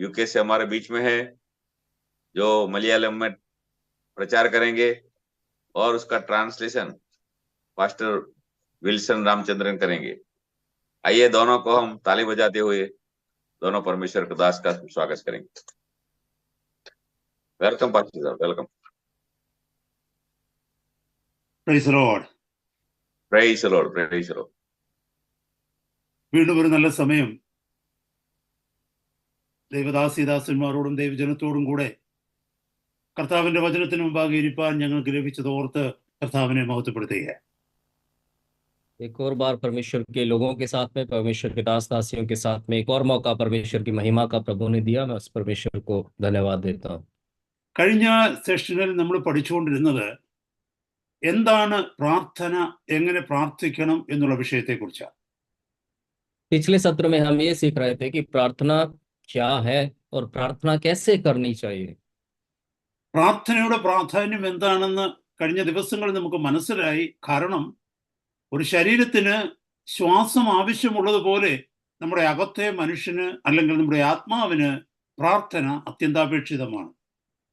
UK से हमारे बीच में है, जो मलयालम में प्रचार करेंगे और उसका ट्रांसलेशन पास्टर विल्सन रामचंद्रन करेंगे। आइए दोनों को हम ताली बजाते हुए दोनों परमेश्वर के दास का स्वागत करेंगे। वेलकम पास्टर साहब, welcome. Praise the Lord. Praise the Lord, praise the Lord. വീണ്ടും ഒരു നല്ല സമയം ദൈവദാസിദാസന്മാരോടും ദൈവജനത്തോടും കൂടെ കർത്താവിന്റെ വചനത്തിന് മുമ്പാകെ ഇരിപ്പാൻ ഞങ്ങൾക്ക് ലഭിച്ചത് ഓർത്ത് കർത്താവിനെ മഹത്വപ്പെടുത്തുക. एक और बार परमेश्वर के लोगों के साथ में, परमेश्वर के दास दासियों के साथ में एक और मौका परमेश्वर की महिमा का प्रभु ने दिया। मैं उस परमेश्वर को धन्यवाद देता हूँ। കഴിഞ്ഞ സെഷനിൽ നമ്മൾ പഠിച്ചുകൊണ്ടിരുന്നത് എന്താണ് പ്രാർത്ഥന, എങ്ങനെ പ്രാർത്ഥിക്കണം എന്നുള്ള വിഷയത്തെക്കുറിച്ചാണ്. पिछले सत्र में हम ये सीख रहे थे कि प्रार्थना क्या है और प्रार्थना कैसे करनी चाहिए। പ്രാർത്ഥനയുടെ പ്രാധാന്യം എന്താണെന്ന് കഴിഞ്ഞ ദിവസങ്ങളിൽ നമുക്ക് മനസ്സിലായി. കാരണം ഒരു ശരീരത്തിന് ശ്വാസം ആവശ്യമുള്ളതുപോലെ നമ്മുടെ അകത്തെ മനുഷ്യന് അല്ലെങ്കിൽ നമ്മുടെ ആത്മാവിന് പ്രാർത്ഥന അത്യന്താപേക്ഷിതമാണ്.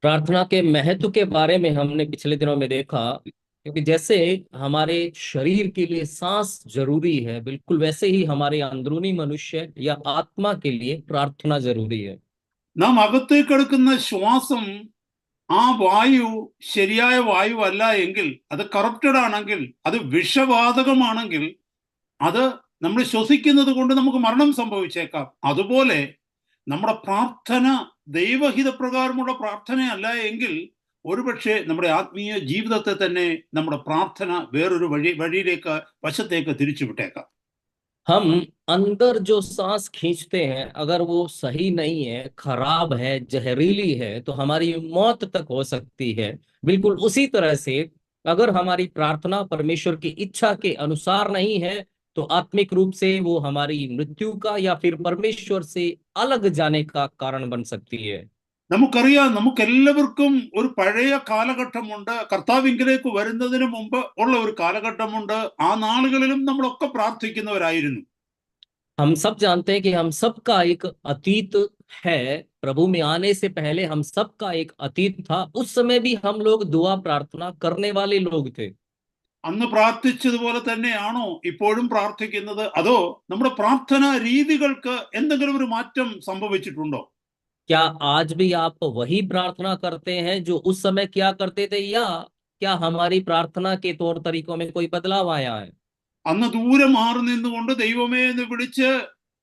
प्रार्थना के महत्व के बारे में हमने पिछले दिनों में देखा, क्योंकि जैसे हमारे शरीर के लिए सांस जरूरी है, बिल्कुल वैसे ही हमारे अंदरूनी मनुष्य या आत्मा के लिए प्रार्थना जरूरी है। നാം അകത്തേക്ക് എടുക്കുന്ന ശ്വാസം, ആ വായു ശരിയായ വായു അല്ല എങ്കിൽ, അത് കറപ്റ്റഡ് ആണെങ്കിൽ, അത് വിഷവാതകമാണെങ്കിൽ, അത് നമ്മൾ ശ്വസിക്കുന്നത് കൊണ്ട് നമുക്ക് മരണം സംഭവിച്ചേക്കാം. അതുപോലെ നമ്മുടെ പ്രാർത്ഥന ദൈവഹിതപ്രകാരമുള്ള പ്രാർത്ഥനയല്ല എങ്കിൽ ഒരുപക്ഷെ നമ്മുടെ ആത്മീയ ജീവിതത്തെ തന്നെ നമ്മുടെ പ്രാർത്ഥന വേറൊരു വഴിയിലേക്ക്, വശത്തേക്ക് തിരിച്ചുവിട്ടേക്കാം. हम अंदर जो सांस खींचते हैं, अगर वो सही नहीं है, खराब है, जहरीली है, तो हमारी मौत तक हो सकती है। बिल्कुल उसी तरह से अगर हमारी प्रार्थना परमेश्वर की इच्छा के अनुसार नहीं है, तो आत्मिक रूप से वो हमारी मृत्यु का या फिर परमेश्वर से अलग जाने का कारण बन सकती है। നമുക്കറിയാം, നമുക്കെല്ലാവർക്കും ഒരു പഴയ കാലഘട്ടമുണ്ട്. കർത്താവിങ്കിലേക്ക് വരുന്നതിന് മുമ്പ് ഉള്ള ഒരു കാലഘട്ടമുണ്ട്. ആ നാളുകളിലും നമ്മളൊക്കെ പ്രാർത്ഥിക്കുന്നവരായിരുന്നു. हम सब जानते हैं कि हम सबका एक अतीत है। प्रभु में आने से पहले हम सबका एक अतीत था। उस समय भी हम लोग दुआ प्रार्थना करने वाले लोग थे। അന്ന് പ്രാർത്ഥിച്ചതുപോലെ തന്നെയാണോ ഇപ്പോഴും പ്രാർത്ഥിക്കുന്നത്? അതോ നമ്മുടെ പ്രാർത്ഥനാ രീതികൾക്ക് എന്തെങ്കിലും ഒരു മാറ്റം സംഭവിച്ചിട്ടുണ്ടോ? क्या आज भी आप वही प्रार्थना करते हैं जो उस समय किया करते थे, या क्या हमारी प्रार्थना के तौर तरीकों में कोई बदलाव आया है? അന്ന് ദൂരെ മാറി നിന്നുകൊണ്ട് ദൈവമേ എന്ന് വിളിച്ച്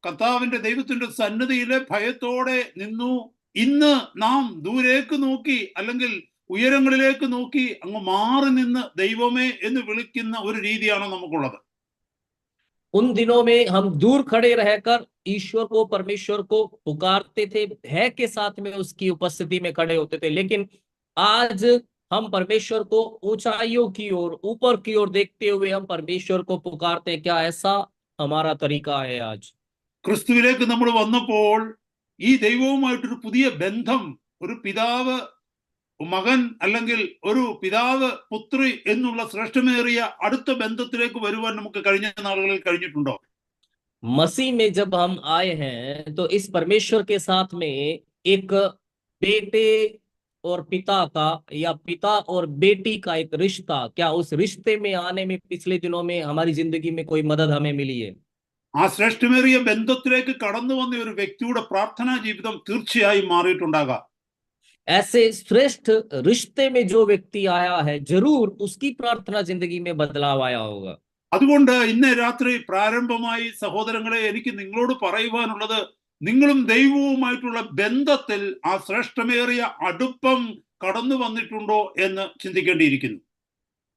കർത്താവിന്റെ ദൈവത്തിന്റെ സന്നിധിയിലെ ഭയത്തോടെ നിന്നു. ഇന്ന് നാം ദൂരേക്ക് നോക്കി അല്ലെങ്കിൽ ഉയരങ്ങളിലേക്ക് നോക്കി അങ്ങ് മാറി നിന്ന് ദൈവമേ എന്ന് വിളിക്കുന്ന ഒരു രീതിയാണ് നമുക്കുള്ളത്. उन दिनों में हम दूर खड़े रहकर ईश्वर को, परमेश्वर को पुकारते थे, भय के साथ में उसकी उपस्थिति में खड़े होते थे। लेकिन आज हम परमेश्वर को ऊंचाइयों की ओर, ऊपर की ओर देखते हुए हम परमेश्वर को पुकारते हैं। क्या ऐसा हमारा तरीका है आज? ക്രിസ്തുവിലേക്ക് നമ്മൾ വന്നപ്പോൾ ഈ ദൈവവുമായിട്ടൊരു പുതിയ ബന്ധം, ഒരു പിതാവ് മകൻ അല്ലെങ്കിൽ ഒരു പിതാവ് പുത്രി എന്നുള്ള ശ്രേഷ്ഠമേറിയ അടുത്ത ബന്ധത്തിലേക്ക് വരുവാൻ നമുക്ക് കഴിഞ്ഞ നാളുകളിൽ കഴിഞ്ഞിട്ടുണ്ടോ? मसीह में जब हम आए हैं तो इस परमेश्वर के साथ में एक बेटे और पिता का, या पिता और बेटी का एक रिश्ता, क्या उस रिश्ते में आने में पिछले दिनों में हमारी जिंदगी में कोई मदद हमें मिली है? ആ ശ്രേഷ്ഠമേറിയ ബന്ധത്തിലേക്ക് കടന്നു വന്ന ഒരു വ്യക്തിയുടെ പ്രാർത്ഥനാ ജീവിതം തീർച്ചയായും മാറിയിട്ടുണ്ടാകാം. ऐसे श्रेष्ठ रिश्ते में जो व्यक्ति आया है, जरूर उसकी प्रार्थना जिंदगी में बदलाव आया होगा। അതുകൊണ്ട് ഇന്ന് രാത്രി പ്രാരംഭമായി സഹോദരങ്ങളെ, എനിക്ക് നിങ്ങളോട് പറയുവാനുള്ളത്, നിങ്ങളും ദൈവവുമായിട്ടുള്ള ബന്ധത്തിൽ ആ ശ്രേഷ്ഠമേറിയ അടുപ്പം കടന്നു വന്നിട്ടുണ്ടോ എന്ന് ചിന്തിക്കേണ്ടിയിരിക്കുന്നു.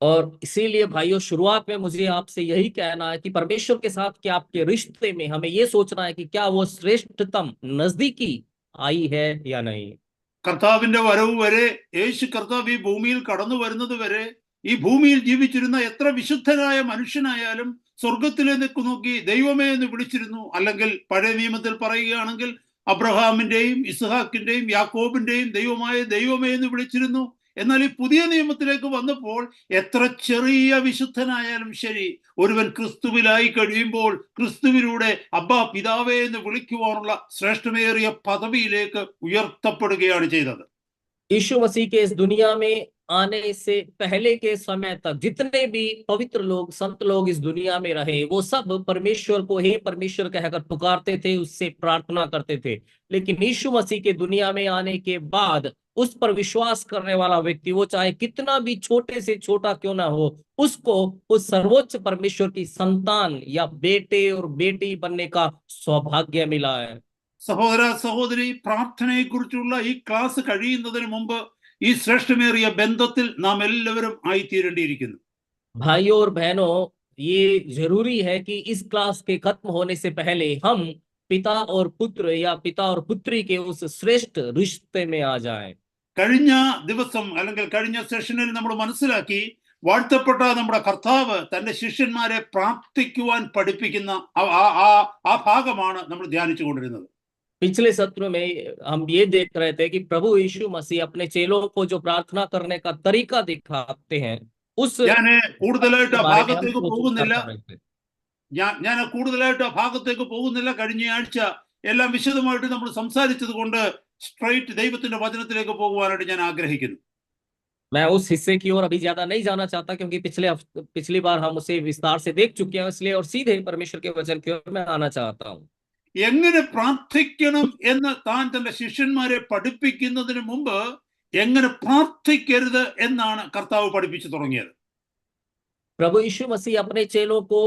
और इसीलिए भाइयों, शुरुआत में मुझे आपसे यही कहना है कि परमेश्वर के साथ के आपके रिश्ते में हमें ये सोचना है कि क्या वो श्रेष्ठतम नजदीकी आई है या नहीं। കർത്താവിന്റെ വരവ് വരെ, യേശു കർത്താവ് ഈ ഭൂമിയിൽ കടന്നു വരുന്നത് വരെ, ഈ ഭൂമിയിൽ ജീവിച്ചിരുന്ന എത്ര വിശുദ്ധനായ മനുഷ്യനായാലും സ്വർഗത്തിലേക്ക് നോക്കി ദൈവമേ എന്ന് വിളിച്ചിരുന്നു. അല്ലെങ്കിൽ പഴയ നിയമത്തിൽ പറയുകയാണെങ്കിൽ അബ്രഹാമിന്റെയും ഇസ്ഹാക്കിന്റെയും യാക്കോബിന്റെയും ദൈവമായ ദൈവമേ എന്ന് വിളിച്ചിരുന്നു. എന്നാൽ ഈ പുതിയ നിയമത്തിലേക്ക് വന്നപ്പോൾ എത്ര ചെറിയ വിശുദ്ധനായാലും ശരി, ഒരുവൻ ക്രിസ്തുവിലായി കഴിയുമ്പോൾ ക്രിസ്തുവിലൂടെ അബ്ബാ പിതാവേ എന്ന് വിളിക്കുവാനുള്ള ശ്രേഷ്ഠമേറിയ പദവിയിലേക്ക് ഉയർത്തപ്പെടുകയാണ് ചെയ്തത്. यीशु मसीह के इस दुनिया में आने से पहले के समय तक जितने भी पवित्र लोग, संत लोग इस दुनिया में रहे, वो सब परमेश्वर को हे परमेश्वर कहकर पुकारते थे, उससे प्रार्थना करते थे। लेकिन यीशु मसीह के दुनिया में आने के बाद उस पर विश्वास करने वाला व्यक्ति, वो चाहे कितना भी छोटे से छोटा क्यों ना हो, उसको उस सर्वोच्च परमेश्वर की संतान या बेटे और बेटी बनने का सौभाग्य मिला है। സഹോദര സഹോദരി, പ്രാർത്ഥനയെ കുറിച്ചുള്ള ഈ ക്ലാസ് കഴിയുന്നതിന് മുമ്പ് ഈ ശ്രേഷ്ഠമേറിയ ബന്ധത്തിൽ നാം എല്ലാവരും ആയിത്തീരേണ്ടിയിരിക്കുന്നു. भाइयों और बहनों, ये जरूरी है कि इस क्लास के खत्म होने से पहले हम पिता और पुत्र या पिता और पुत्री के उस श्रेष्ठ रिश्ते में आ जाएं। കഴിഞ്ഞ ദിവസം അല്ലെങ്കിൽ കഴിഞ്ഞ സെഷനിൽ നമ്മൾ മനസ്സിലാക്കി, വാഴ്ത്തപ്പെട്ട നമ്മുടെ കർത്താവ് തന്റെ ശിഷ്യന്മാരെ പ്രാർത്ഥിക്കുവാൻ പഠിപ്പിക്കുന്ന ആ ഭാഗമാണ് നമ്മൾ ധ്യാനിച്ചു കൊണ്ടിരുന്നത്. पिछले सत्र में हम ये देख रहे थे कि प्रभु यीशु मसीह अपने चेलों को जो प्रार्थना करने का तरीका दिखाते हैं, उस ഞാൻ കൂടുതലായിട്ട് ആ बारे में हम ഭാഗത്തേക്ക് सोच പോകുന്നില്ല. कर रहे थे। ഞാൻ കൂടുതലായിട്ട് ആ ഭാഗത്തേക്ക് പോകുന്നില്ല. കഴിഞ്ഞ ആഴ്ച എല്ലാം വിശദമായിട്ട് നമ്മൾ സംസാരിച്ചത് കൊണ്ട് സ്ട്രൈറ്റ് ദൈവത്തിന്റെ വചനത്തിലേക്ക് പോകുവാനായിട്ട് ഞാൻ ആഗ്രഹിക്കുന്നു. मैं उस हिस्से की ओर अभी ज्यादा नहीं जाना चाहता, क्योंकि पिछली बार हम उसे विस्तार से देख चुके हैं, इसलिए और सीधे परमेश्वर के वचन की ओर मैं आना चाहता हूँ। എങ്ങനെ പ്രാർത്ഥിക്കണം എന്ന് താൻ തന്റെ ശിഷ്യന്മാരെ പഠിപ്പിക്കുന്നതിന് മുമ്പ് എങ്ങനെ പ്രാർത്ഥിക്കരുത് എന്നാണ് കർത്താവ് പഠിപ്പിച്ചു തുടങ്ങിയത്. प्रभु यीशु मसीह अपने चेलों को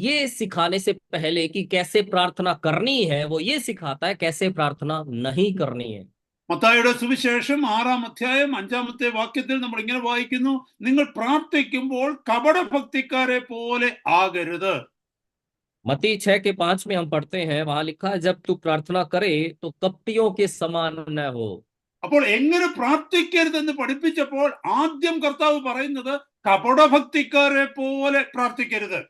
ये सिखाने से पहले कि कैसे प्रार्थना करनी है, वो ये सिखाता है कैसे प्रार्थना नहीं करनी है। മത്തായിയുടെ സുവിശേഷം 6-ാം അധ്യായം 5-ാമത്തെ വാക്യത്തിൽ നമ്മൾ ഇങ്ങനെ വായിക്കുന്നു, നിങ്ങൾ പ്രാർത്ഥിക്കുമ്പോൾ കപടഭക്തിക്കാരെ പോലെ ആകരുത്. मत्ती 6:5 में हम पढ़ते हैं, वहां लिखा है, जब तू प्रार्थना करे तो कपटियों के समान न हो। അപ്പോൾ എങ്ങനെ പ്രാർത്ഥിക്കരുതെന്ന് പഠിപ്പിച്ചപ്പോൾ ആദ്യം കർത്താവ് പറയുന്നത് കപടഭക്തിക്കാരെ പോലെ പ്രാർത്ഥിക്കരുത്.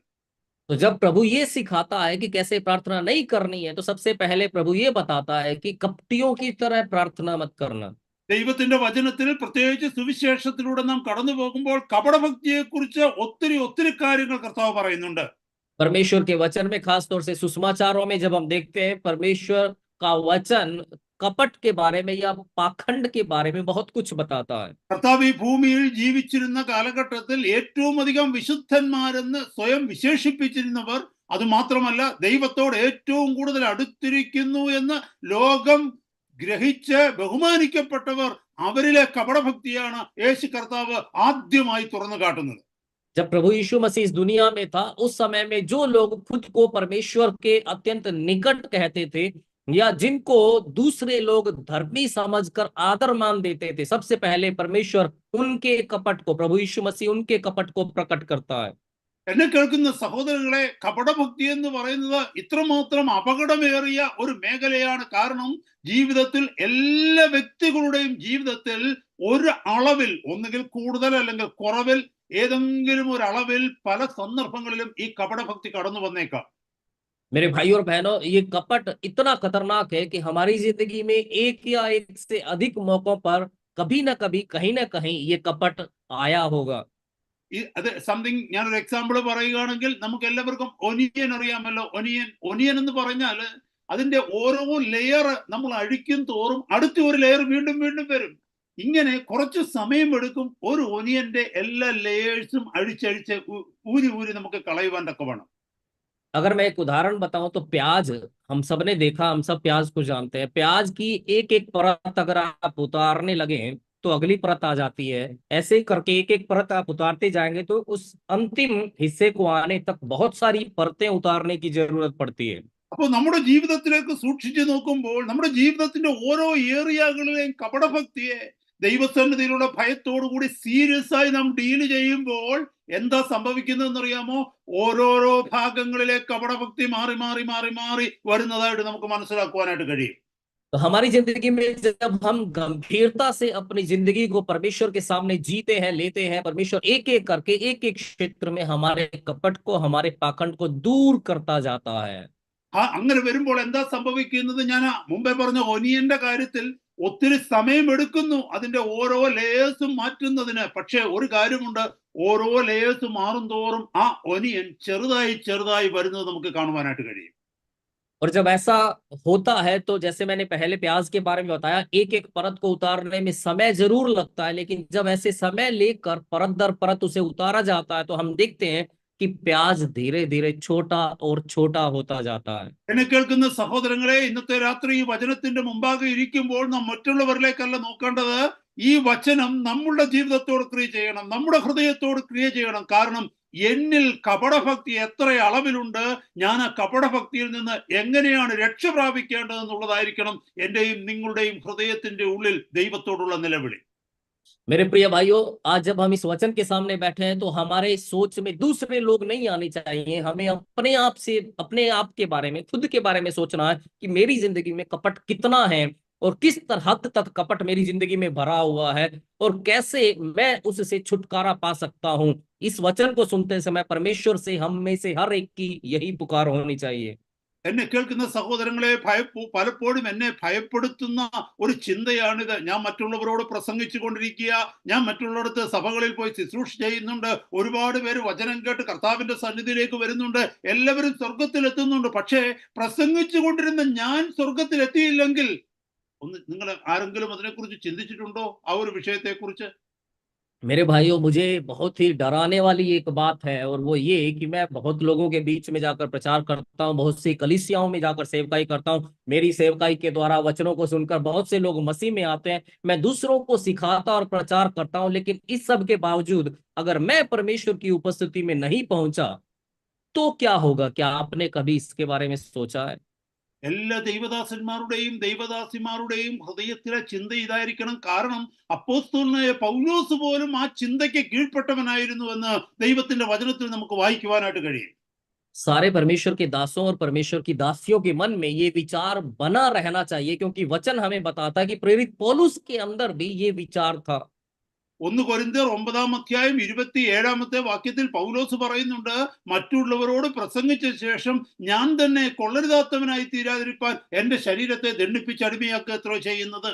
तो जब प्रभु ये सिखाता है कि कैसे प्रार्थना नहीं करनी है, तो सबसे पहले प्रभु ये बताता है कि कपटियों की तरह प्रार्थना मत करना। ദൈവത്തിന്റെ വചനത്തിൽ പ്രത്യേകിച്ച് സുവിശേഷത്തിലൂടെ നാം കടന്നു പോകുമ്പോൾ കപടഭക്തിയെ കുറിച്ച് ഒത്തിരി കാര്യങ്ങൾ കർത്താവ് പറയുന്നുണ്ട്. परमेश्वर के वचन में, खास तौर से सुसमाचारों में जब हम देखते हैं, परमेश्वर का वचन कपट के बारे में या पाखंड के बारे में बहुत कुछ बताता है। കർത്താവ് ഈ ഭൂമിയിൽ ജീവിച്ചിരുന്ന കാലഘട്ടത്തിൽ ഏറ്റവും അധികം വിശുദ്ധന്മാരെന്ന് സ്വയം വിശേഷിപ്പിച്ചിരുന്നവർ, അത് മാത്രമല്ല ദൈവത്തോട് ഏറ്റവും കൂടുതൽ അടുത്തിരിക്കുന്നു എന്ന് ലോകം ഗ്രഹിച്ച് ബഹുമാനിക്കപ്പെട്ടവർ, അവരിലെ കപടഭക്തിയാണ് യേശു കർത്താവ് ആദ്യമായി തുറന്നു കാട്ടുന്നത്. जब प्रभु यीशु मसीह इस दुनिया में था, उस समय में जो लोग खुद को परमेश्वर के अत्यंत निकट कहते थे या जिनको दूसरे लोग धर्मी समझकर आदर मान देते थे, सबसे पहले परमेश्वर उनके कपट को, प्रभु यीशु मसीह उनके कपट को प्रकट करता है। എന്നെ കേൾക്കുന്ന സഹോദരങ്ങളെ, കപടഭക്തി എന്ന് പറയുന്നത് ഇത്രമാത്രം അപകടമേറിയ ഒരു മേഖലയാണ്. കാരണം ജീവിതത്തിൽ എല്ലാ വ്യക്തികളുടെയും ജീവിതത്തിൽ ഒരു അളവിൽ, ഒന്നുകിൽ കൂടുതൽ അല്ലെങ്കിൽ കുറവിൽ, ഏതെങ്കിലും ഒരു അളവിൽ പല സന്ദർഭങ്ങളിലും ഈ കപടഭക്തി കടന്നു വന്നേക്കാം. मेरे भाई और बहनों, ये कपट इतना खतरनाक है कि हमारी जिंदगी में एक या एक से अधिक मौकों पर कभी ना कभी, कहीं ना कहीं ये कपट आया होगा। അത് സംതിങ്, ഞാനൊരു എക്സാമ്പിൾ പറയുകയാണെങ്കിൽ, നമുക്ക് എല്ലാവർക്കും ഒനിയൻ അറിയാമല്ലോ. ഒനിയൻ എന്ന് പറഞ്ഞാൽ അതിന്റെ ഓരോ ലെയർ നമ്മൾ അഴിക്കും തോറും അടുത്ത ഒരു ലെയർ വീണ്ടും വരും. ഇങ്ങനെ കുറച്ച് സമയം എടുക്കും ഒരു ഒനിയന്റെ എല്ലാ ലെയേഴ്സും അഴിച്ചഴിച്ച് ഊരി നമുക്ക് കളയുവാൻ തക്കവണ്ണം. अगर मैं एक उदाहरण बताऊं तो प्याज, हम सब ने देखा, हम सब प्याज को जानते हैं। प्याज की एक एक परत अगर आप उतारने लगे तो अगली परत आ जाती है। ऐसे ही करके एक एक परत आप उतारते जाएंगे तो उस अंतिम हिस्से को आने तक बहुत सारी परतें उतारने की जरूरत पड़ती है। അപ്പോൾ നമ്മുടെ ജീവിതത്തിലേക്ക് സൂക്ഷിച്ചു നോക്കുമ്പോൾ നമ്മുടെ ജീവിതത്തിന്റെ ഓരോ ഏരിയകളിലെയും കപടഭക്തിയെ ദൈവസന്നിധിയിലുള്ള ഭയത്തോടുകൂടി സീരിയസ് ആയി നാം ഡീല് ചെയ്യുമ്പോൾ എന്താ സംഭവിക്കുന്നതെന്നറിയാമോ? ഓരോരോ ഭാഗങ്ങളിലെ കപടഭക്തി മാറി വരുന്നതായിട്ട് നമുക്ക് മനസ്സിലാക്കുവാനായിട്ട് കഴിയും. तो हमारी जिंदगी में जब हम गंभीरता से अपनी जिंदगी को परमेश्वर के सामने जीते हैं, लेते हैं, परमेश्वर एक एक करके एक एक क्षेत्र में हमारे कपट को, हमारे पाखंड को दूर करता जाता है। അങ്ങനെ വരുമ്പോൾ എന്താ സംഭവിക്കുന്നത്? ഞാൻ മുമ്പേ പറഞ്ഞ ഒനിയന്റെ കാര്യത്തിൽ ഒത്തിരി സമയമെടുക്കുന്നു അതിന്റെ ഓരോ ലേയേഴ്സും മാറ്റുന്നതിന്. പക്ഷെ ഒരു കാര്യമുണ്ട്, ഓരോ ലേയേഴ്സ് മാറും തോറും ആ ഒനിയൻ ചെറുതായി ചെറുതായി വരുന്നത് നമുക്ക് കാണുവാനായിട്ട് കഴിയും. और जब ऐसा होता है तो जैसे मैंने पहले प्याज के बारे में बताया, एक एक परत को उतारने में समय जरूर लगता है, लेकिन जब ऐसे समय लेकर परत दर परत उसे उतारा जाता है तो हम देखते हैं कि प्याज धीरे धीरे छोटा और छोटा होता जाता है। എന്നെ കേൾക്കുന്ന സഹോദരങ്ങളെ, ഇന്നത്തെ രാത്രി ഈ വചനത്തിന്റെ മുമ്പാകെ ഇരിക്കുമ്പോൾ നാം മറ്റുള്ളവരിലേക്കല്ല നോക്കേണ്ടത്. ഈ വചനം നമ്മുടെ ജീവിതത്തോട് ക്രിയ ചെയ്യണം, നമ്മുടെ ഹൃദയത്തോട് ക്രിയ ചെയ്യണം. കാരണം എന്നിൽ കപടഭക്തി എത്ര അളവിലുണ്ട്, ഞാൻ ആ കപടഭക്തിയിൽ നിന്ന് എങ്ങനെയാണ് രക്ഷ പ്രാപിക്കേണ്ടതെന്നുള്ളതായിരിക്കണം എന്റെയും നിങ്ങളുടെയും ഹൃദയത്തിന്റെ ഉള്ളിൽ ദൈവത്തോടുള്ള നിലവിളി. मेरे प्रिय भाइयों, आज जब हम इस वचन के सामने बैठे हैं तो हमारे सोच में दूसरे लोग नहीं आने चाहिए। हमें अपने आप से, अपने आप के बारे में, खुद के बारे में सोचना है कि मेरी जिंदगी में कपट कितना है और किस तरह हद तक कपट मेरी जिंदगी में भरा हुआ है और कैसे मैं उससे छुटकारा पा सकता हूं। इस वचन को सुनते समय परमेश्वर से हम में से हर एक की यही पुकार होनी चाहिए। എന്നെ കേൾക്കുന്ന സഹോദരങ്ങളെ, പലപ്പോഴും എന്നെ ഭയപ്പെടുത്തുന്ന ഒരു ചിന്തയാണിത്. ഞാൻ മറ്റുള്ളവരോട് പ്രസംഗിച്ചു കൊണ്ടിരിക്കുക, ഞാൻ മറ്റുള്ളവർക്ക് സഭകളിൽ പോയി ശുശ്രൂഷ ചെയ്യുന്നുണ്ട്, ഒരുപാട് പേര് വചനം കേട്ട് കർത്താവിന്റെ സന്നിധിയിലേക്ക് വരുന്നുണ്ട്, എല്ലാവരും സ്വർഗത്തിലെത്തുന്നുണ്ട്. പക്ഷേ പ്രസംഗിച്ചു കൊണ്ടിരുന്ന ഞാൻ സ്വർഗത്തിലെത്തിയില്ലെങ്കിൽ നിങ്ങൾ ആരെങ്കിലും അതിനെക്കുറിച്ച് ചിന്തിച്ചിട്ടുണ്ടോ? ആ ഒരു വിഷയത്തെക്കുറിച്ച്? मेरे भाइयों, मुझे बहुत ही डराने वाली एक बात है और वो ये कि मैं बहुत लोगों के बीच में जाकर प्रचार करता हूँ, बहुत सी कलीसियाओं में जाकर सेवकाई करता हूँ। मेरी सेवकाई के द्वारा वचनों को सुनकर बहुत से लोग मसीह में आते हैं, मैं दूसरों को सिखाता और प्रचार करता हूँ, लेकिन इस सब के बावजूद अगर मैं परमेश्वर की उपस्थिति में नहीं पहुंचा तो क्या होगा? क्या आपने कभी इसके बारे में सोचा है? എല്ലാ ദൈവദാസന്മാരുടെയും ദൈവദാസിമാരുടെയും ഹൃദയത്തിലെ ചിന്ത ഇതായിരിക്കണം. കാരണം അപ്പോസ്തലനായ പൗലോസ് പോലും ആ ചിന്തയ്ക്ക് കീഴ്പ്പെട്ടവനായിരുന്നു എന്ന് ദൈവത്തിന്റെ വചനത്തിൽ നമുക്ക് വായിക്കുവാനായിട്ട് കഴിയും. सारे परमेश्वर के दासों और परमेश्वर की दासियों के मन में ये विचार बना रहना चाहिए, क्योंकि वचन हमें बताता है कि प्रेरित पौलुस के अंदर भी ये विचार था। 1 കൊരിന്ത്യർ 9-27 വാക്യത്തിൽ പൗലോസ് പറയുന്നുണ്ട്, മറ്റുള്ളവരോട് പ്രസംഗിച്ച ശേഷം ഞാൻ തന്നെ കൊള്ളരുതാത്തവനായി തീരാതിരിപ്പാൻ എന്റെ ശരീരത്തെ ദണ്ഡിപ്പിച്ച് അടിമയാക്കുക എത്ര ചെയ്യുന്നത്.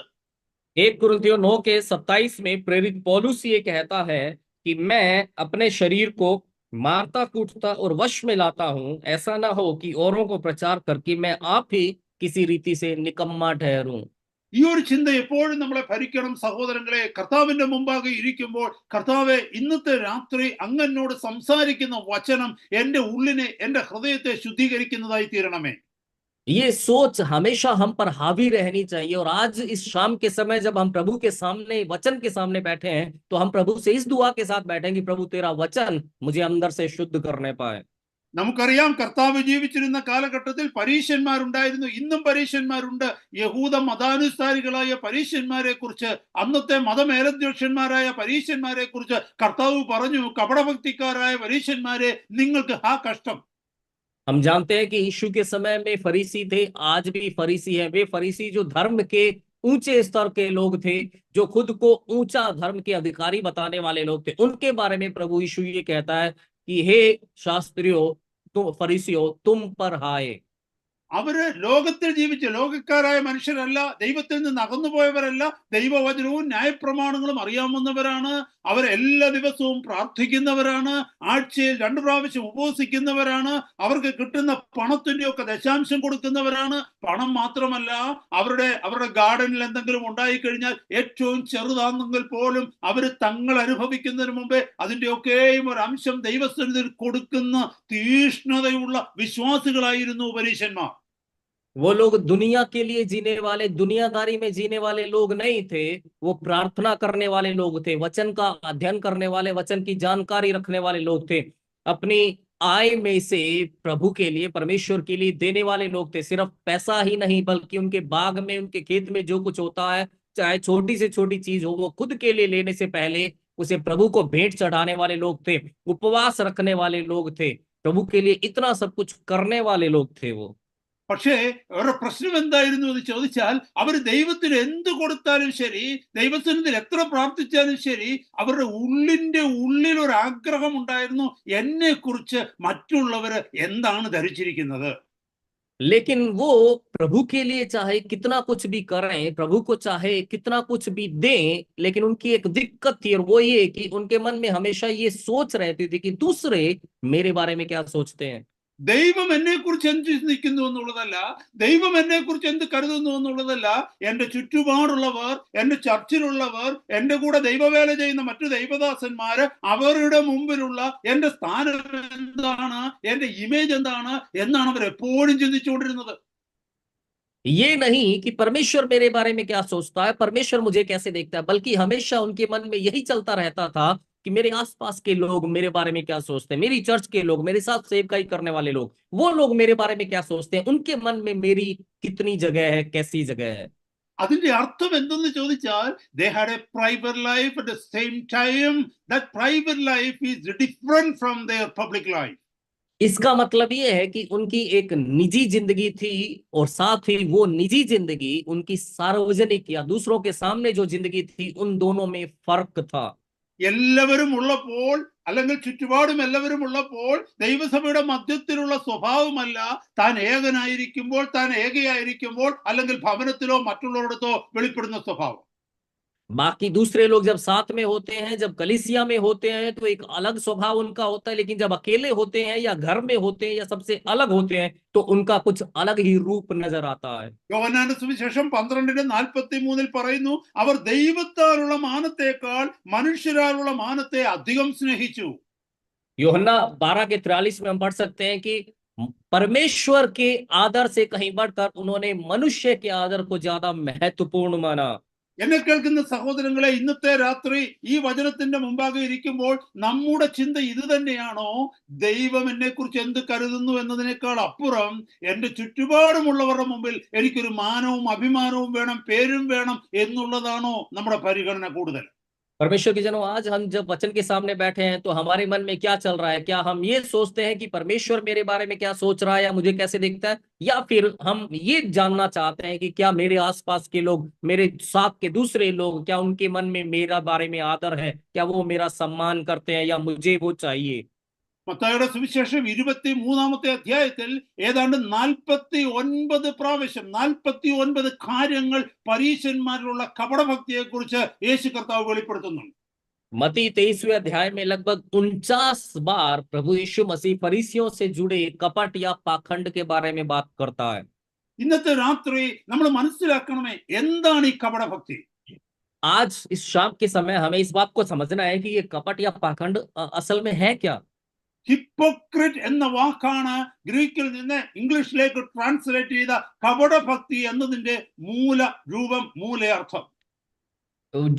1 कुरिन्थियों 9:27 में प्रेरित पौलुस ये कहता है कि मैं अपने शरीर को मारता कूटता और वश में लाता हूं, ऐसा ना हो कि औरों को प्रचार करके मैं आप ही किसी रीति से निकम्मा ठहरूं। ഈ ഒരു ചിന്ത എപ്പോഴും നമ്മളെ ഭരിക്കണം സഹോദരങ്ങളെ. കർത്താവിന്റെ മുമ്പാകെ ഇരിക്കുമ്പോൾ, കർത്താവെ, ഇന്നത്തെ രാത്രി അങ്ങനോട് സംസാരിക്കുന്ന വചനം എന്റെ ഉള്ളിനെ, എന്റെ ഹൃദയത്തെ ശുദ്ധീകരിക്കുന്നതായി തീരണമേ. ये सोच हमेशा हम पर हावी रहनी चाहिए। और आज इस शाम के समय जब हम प्रभु के सामने, वचन के सामने बैठे हैं, तो हम प्रभु से इस दुआ के साथ बैठें कि प्रभु तेरा वचन मुझे अंदर से शुद्ध करने पाए। നമുക്കറിയാം, കർത്താവ് ജീവിച്ചിരുന്ന കാലഘട്ടത്തിൽ പരീശന്മാരുണ്ടായിരുന്നു, ഇന്നും പരീശന്മാരുണ്ട്. യഹൂദ മതാനുസാരികളായ പരീശന്മാരെ കുറിച്ച്, അന്നത്തെ മതമേലധ്യക്ഷന്മാരായ പരീശന്മാരെ കുറിച്ച് കർത്താവ് പറഞ്ഞു, കപടഭക്തിക്കാരായ പരീശന്മാരെ, നിങ്ങൾക്ക് ഹാ കഷ്ടം. हम जानते हैं कि यीशु के समय में फरीसी थे, आज भी फरीसी हैं। वे फरीसी जो धर्म के ऊंचे स्तर के लोग थे, जो खुद को ऊंचा धर्म के अधिकारी बताने वाले लोग थे, उनके बारे में प्रभु यीशु ये कहता है कि हे शास्त्रियों, तुम फरीसियों, तुम पर हाय। അവര് ലോകത്തിൽ ജീവിച്ച ലോകക്കാരായ മനുഷ്യരല്ല, ദൈവത്തിൽ നിന്ന് അകന്നുപോയവരല്ല, ദൈവവചനവും ന്യായപ്രമാണങ്ങളും അറിയാവുന്നവരാണ്. അവരെല്ലാ ദിവസവും പ്രാർത്ഥിക്കുന്നവരാണ്, ആഴ്ചയിൽ 2 പ്രാവശ്യം ഉപവസിക്കുന്നവരാണ്, അവർക്ക് കിട്ടുന്ന പണത്തിന്റെ ഒക്കെ ദശാംശം കൊടുക്കുന്നവരാണ്. പണം മാത്രമല്ല, അവരുടെ ഗാർഡനിൽ എന്തെങ്കിലും ഉണ്ടായിക്കഴിഞ്ഞാൽ ഏറ്റവും ചെറുതാണെങ്കിൽ പോലും അവർ തങ്ങൾ അനുഭവിക്കുന്നതിന് മുമ്പേ അതിന്റെയൊക്കെയും ഒരു അംശം ദൈവസന്നിധിയിൽ കൊടുക്കുന്ന തീഷ്ണതയുള്ള വിശ്വാസികളായിരുന്നു പരീശന്മാർ. वो लोग दुनिया के लिए जीने वाले, दुनियादारी में जीने वाले लोग नहीं थे, वो प्रार्थना करने वाले लोग थे, वचन का अध्ययन करने वाले, वचन की जानकारी रखने वाले लोग थे। अपनी आय में से प्रभु के लिए, परमेश्वर के लिए देने वाले लोग थे। सिर्फ पैसा ही नहीं, बल्कि उनके बाग में, उनके खेत में जो कुछ होता है, चाहे छोटी से छोटी चीज हो, वो खुद के लिए लेने से पहले उसे प्रभु को भेंट चढ़ाने वाले लोग थे, उपवास रखने वाले लोग थे, प्रभु के लिए इतना सब कुछ करने वाले लोग थे वो। പക്ഷേ അവരുടെ പ്രശ്നം എന്തായിരുന്നു എന്ന് ചോദിച്ചാൽ, അവർ ദൈവത്തിന് എന്ത് കൊടുത്താലും ശരി, ദൈവസന്നിധിയിൽ എത്ര പ്രാർത്ഥിച്ചാലും ശരി, അവരുടെ ഉള്ളിന്റെ ഉള്ളിൽ ഒരു ആഗ്രഹം ഉണ്ടായിരുന്നു, എന്നെ കുറിച്ച് മറ്റുള്ളവര് എന്താണ് ധരിച്ചിരിക്കുന്നത്. लेकिन वो प्रभु के लिए चाहे कितना कुछ भी करें, प्रभु को चाहे कितना कुछ भी दें, लेकिन उनकी एक दिक्कत थी, और वो ये कि उनके मन में हमेशा ये सोच रहती थी कि दूसरे मेरे बारे में क्या सोचते हैं। ദൈവം എന്നെ കുറിച്ച് എന്ത് ചിന്തിക്കുന്നു എന്നുള്ളതല്ല, ദൈവം എന്നെ കുറിച്ച് എന്ത് കരുതുന്നു എന്നുള്ളതല്ല, എന്റെ ചുറ്റുപാടുള്ളവർ, എന്റെ ചർച്ചിലുള്ളവർ, എന്റെ കൂടെ ദൈവവേല ചെയ്യുന്ന മറ്റു ദൈവദാസന്മാര്, അവരുടെ മുമ്പിലുള്ള എന്റെ സ്ഥാനം എന്താണ്, എന്റെ ഇമേജ് എന്താണ് എന്നാണ് അവർ എപ്പോഴും ചിന്തിച്ചുകൊണ്ടിരുന്നത്. ये नहीं कि परमेश्वर मेरे बारे में क्या सोचता है, परमेश्वर मुझे कैसे देखता है, बल्कि हमेशा उनके मन में यही चलता रहता था कि मेरे आसपास के लोग मेरे बारे में क्या सोचते हैं, मेरी चर्च के लोग, मेरे साथ सेवकाई करने वाले लोग, वो लोग मेरे बारे में क्या सोचते हैं, उनके मन में मेरी कितनी जगह है, कैसी जगह है। അതിന്റെ അർത്ഥം എന്തെന്ന് ചോദിച്ചാൽ, they had a private life at the same time that private life is different from their public life. इसका मतलब ये है कि उनकी एक निजी जिंदगी थी, और साथ ही वो निजी जिंदगी उनकी सार्वजनिक या दूसरों के सामने जो जिंदगी थी, उन दोनों में फर्क था। എല്ലാവരും ഉള്ളപ്പോൾ, അല്ലെങ്കിൽ ചുറ്റുപാടും എല്ലാവരും ഉള്ളപ്പോൾ, ദൈവസഭയുടെ മധ്യത്തിലുള്ള സ്വഭാവമല്ല താൻ ഏകനായിരിക്കുമ്പോൾ, താൻ ഏകയായിരിക്കുമ്പോൾ, അല്ലെങ്കിൽ ഭവനത്തിലോ മറ്റുള്ളവരിടത്തോ വെളിപ്പെടുന്ന സ്വഭാവം. बाकी दूसरे लोग जब साथ में होते हैं, जब कलीसिया में होते हैं, तो एक अलग स्वभाव उनका होता है, लेकिन जब अकेले होते हैं या घर में होते हैं या सबसे अलग होते हैं, तो उनका कुछ अलग ही रूप नजर आता है। യോഹന്നാന്റെ സുവിശേഷം 12:43 പറയുന്നു, അവർ ദൈവത്താലുള്ള മാനത്തേക്കാൾ മനുഷ്യരാലുള്ള മാനത്തെ അധികം സ്നേഹിച്ചു. यूहन्ना 12:43 में हम पढ़ सकते हैं कि परमेश्वर के आदर से कहीं बढ़कर उन्होंने मनुष्य के आदर को ज्यादा महत्वपूर्ण माना। എന്നെ കേൾക്കുന്ന സഹോദരങ്ങളെ, ഇന്നത്തെ രാത്രി ഈ വചനത്തിന്റെ മുമ്പാകെ ഇരിക്കുമ്പോൾ നമ്മുടെ ചിന്ത ഇത് തന്നെയാണോ? ദൈവം എന്നെ കുറിച്ച് എന്ത് കരുതുന്നു എന്നതിനേക്കാൾ അപ്പുറം എന്റെ ചുറ്റുപാടുമുള്ളവരുടെ മുമ്പിൽ എനിക്കൊരു മാനവും അഭിമാനവും വേണം, പേരും വേണം എന്നുള്ളതാണോ നമ്മുടെ പരിഗണന കൂടുതൽ? परमेश्वर के जनों, आज हम जब वचन के सामने बैठे हैं, तो हमारे मन में क्या चल रहा है? क्या हम ये सोचते हैं कि परमेश्वर मेरे बारे में क्या सोच रहा है या मुझे कैसे देखता है, या फिर हम ये जानना चाहते हैं कि क्या मेरे आसपास के लोग, मेरे साथ के दूसरे लोग, क्या उनके मन में मेरा बारे में आदर है, क्या वो मेरा सम्मान करते हैं या मुझे वो चाहिए? മത്തായിയുടെ സുവിശേഷം 23-ാമത്തെ അധ്യായത്തിൽ ഏതാണ്ട് 49 പ്രാവശ്യം 49 കാര്യങ്ങൾ പരീശന്മാരിലുള്ള കപടഭക്തിയെ കുറിച്ച് യേശു കർത്താവ് വെളിപ്പെടുത്തുന്നുണ്ട്. मत्ती 23वें अध्याय में लगभग 49 बार प्रभु यीशु मसीह फरीसियों से जुड़े कपट या पाखंड के बारे में बात करता है। ഇന്നത്തെ രാത്രി നമ്മൾ മനസ്സിലാക്കണമേ, എന്താണ് ഈ കപടഭക്തി? आज इस शाम के समय हमें इस बात को समझना है कि ये कपट या पाखंड असल में है क्या। ഹിപ്പോക്രിറ്റ് എന്ന വാക്കാണ് ഗ്രീക്കിൽ നിന്ന് ഇംഗ്ലീഷിലേക്ക് ട്രാൻസ്ലേറ്റ് ചെയ്ത കപടഭക്തി എന്നതിന്റെ മൂല രൂപം, മൂലയർത്ഥം.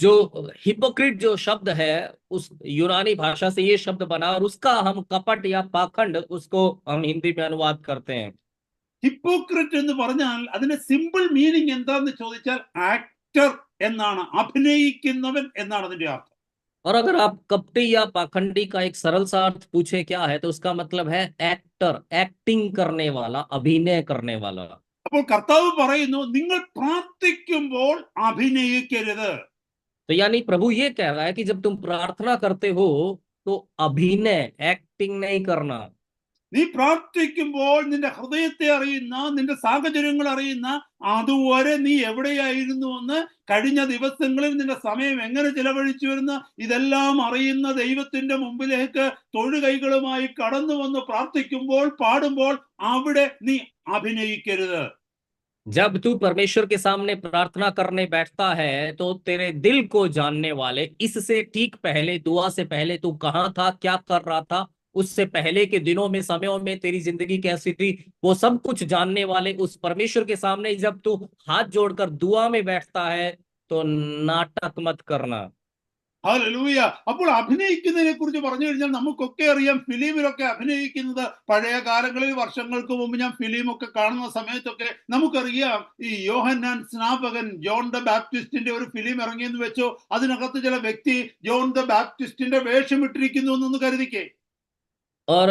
जो हिपोक्रिट जो शब्द है, उस यूनानी भाषा से ये शब्द बना, और उसका हम कपट या पाखंड उसको हम हिंदी में अनुवाद करते हैं। ഹിപ്പോക്രിറ്റ് എന്ന് പറഞ്ഞാൽ അതിന്റെ സിമ്പിൾ മീനിങ് എന്താന്ന് ചോദിച്ചാൽ ആക്ടർ എന്നാണ്, അഭിനയിക്കുന്നവൻ എന്നാണ് അതിന്റെ അർത്ഥം. और अगर आप कपटी या पाखंडी का एक सरल सा अर्थ पूछे क्या है, तो उसका मतलब है एक्टर, एक्टिंग करने वाला, अभिनय करने वाला। അപ്പോൾ കർത്താവ് പറയുന്നു, നിങ്ങൾ പ്രാർത്ഥിക്കുമ്പോൾ അഭിനയിക്കരുത്. तो यानी प्रभु ये कह रहा है कि जब तुम प्रार्थना करते हो, तो अभिनय, एक्टिंग नहीं करना। നീ പ്രാർത്ഥിക്കുമ്പോൾ നിന്റെ ഹൃദയത്തെ അറിയുന്ന, നിന്റെ സാഹചര്യങ്ങൾ അറിയുന്ന, അതുവരെ നീ എവിടെയായിരുന്നു എന്ന്, കഴിഞ്ഞ ദിവസങ്ങളിൽ നിന്റെ സമയം എങ്ങനെ ചെലവഴിച്ചു വരുന്ന, ഇതെല്ലാം അറിയുന്ന ദൈവത്തിന്റെ മുമ്പിലേക്ക് തൊഴുകൈകളുമായി കടന്നു വന്ന് പ്രാർത്ഥിക്കുമ്പോൾ, പാടുമ്പോൾ അവിടെ നീ അഭിനയിക്കരുത്. जब तू परमेश्वर के सामने प्रार्थना करने बैठता है, तो तेरे दिल को जानने वाले, इससे ठीक पहले, दुआ से पहले तू कहाँ था, क्या कर रहा था, उससे पहले के दिनों में, समयों में तेरी जिंदगी कैसी थी, वो सब कुछ जानने वाले उस परमेश्वर के सामने जब तू हाथ जोड़कर दुआ में बैठता है, तो नाटक मत करना। ഹല്ലേലൂയ. അപ്പോൾ അഭിനയിക്കുന്നതിനെ കുറിച്ച് പറഞ്ഞു കഴിഞ്ഞാൽ നമുക്കൊക്കെ അറിയാം, ഫിലിമിലൊക്കെ അഭിനയിക്കുന്നത് പഴയ കാലങ്ങളിൽ, വർഷങ്ങൾക്ക് മുമ്പ് ഞാൻ ഫിലിമൊക്കെ കാണുന്ന സമയത്തൊക്കെ നമുക്കറിയാം, ഈ യോഹന്നാൻ സ്നാപകൻ, ജോൺ ദ ബാപ്റ്റിസ്റ്റിന്റെ ഒരു ഫിലിം ഇറങ്ങിയെന്ന് വെച്ചോ, അതിനകത്ത് ചില വ്യക്തി ജോൺ ദ ബാപ്റ്റിസ്റ്റിന്റെ വേഷം ഇട്ടിരിക്കുന്നു എന്നൊന്ന് കരുതിക്കേ. और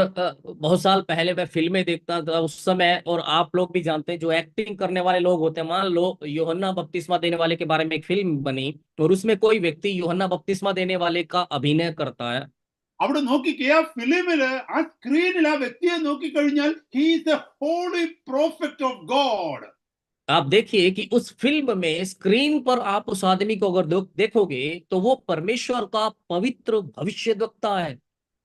बहुत साल पहले मैं फिल्में देखता था उस समय, और आप लोग भी जानते हैं, जो एक्टिंग करने वाले लोग होते हैं, मान लो यूहन्ना बपतिस्मा देने वाले के बारे में एक फिल्म बनी, और उसमें कोई व्यक्ति यूहन्ना बपतिस्मा देने वाले का अभिनय करता है। അവിടെ നോക്കിക്കേ, ആ ഫിലിമില് ആ സ്ക്രീനിൽ ആ വ്യക്തിയെ നോക്കിക്കഴിഞ്ഞാൽ he is a holy prophet of God. आप देखिए कि उस फिल्म में स्क्रीन पर आप उस आदमी को अगर देखोगे तो वो परमेश्वर का पवित्र भविष्यद्वक्ता है।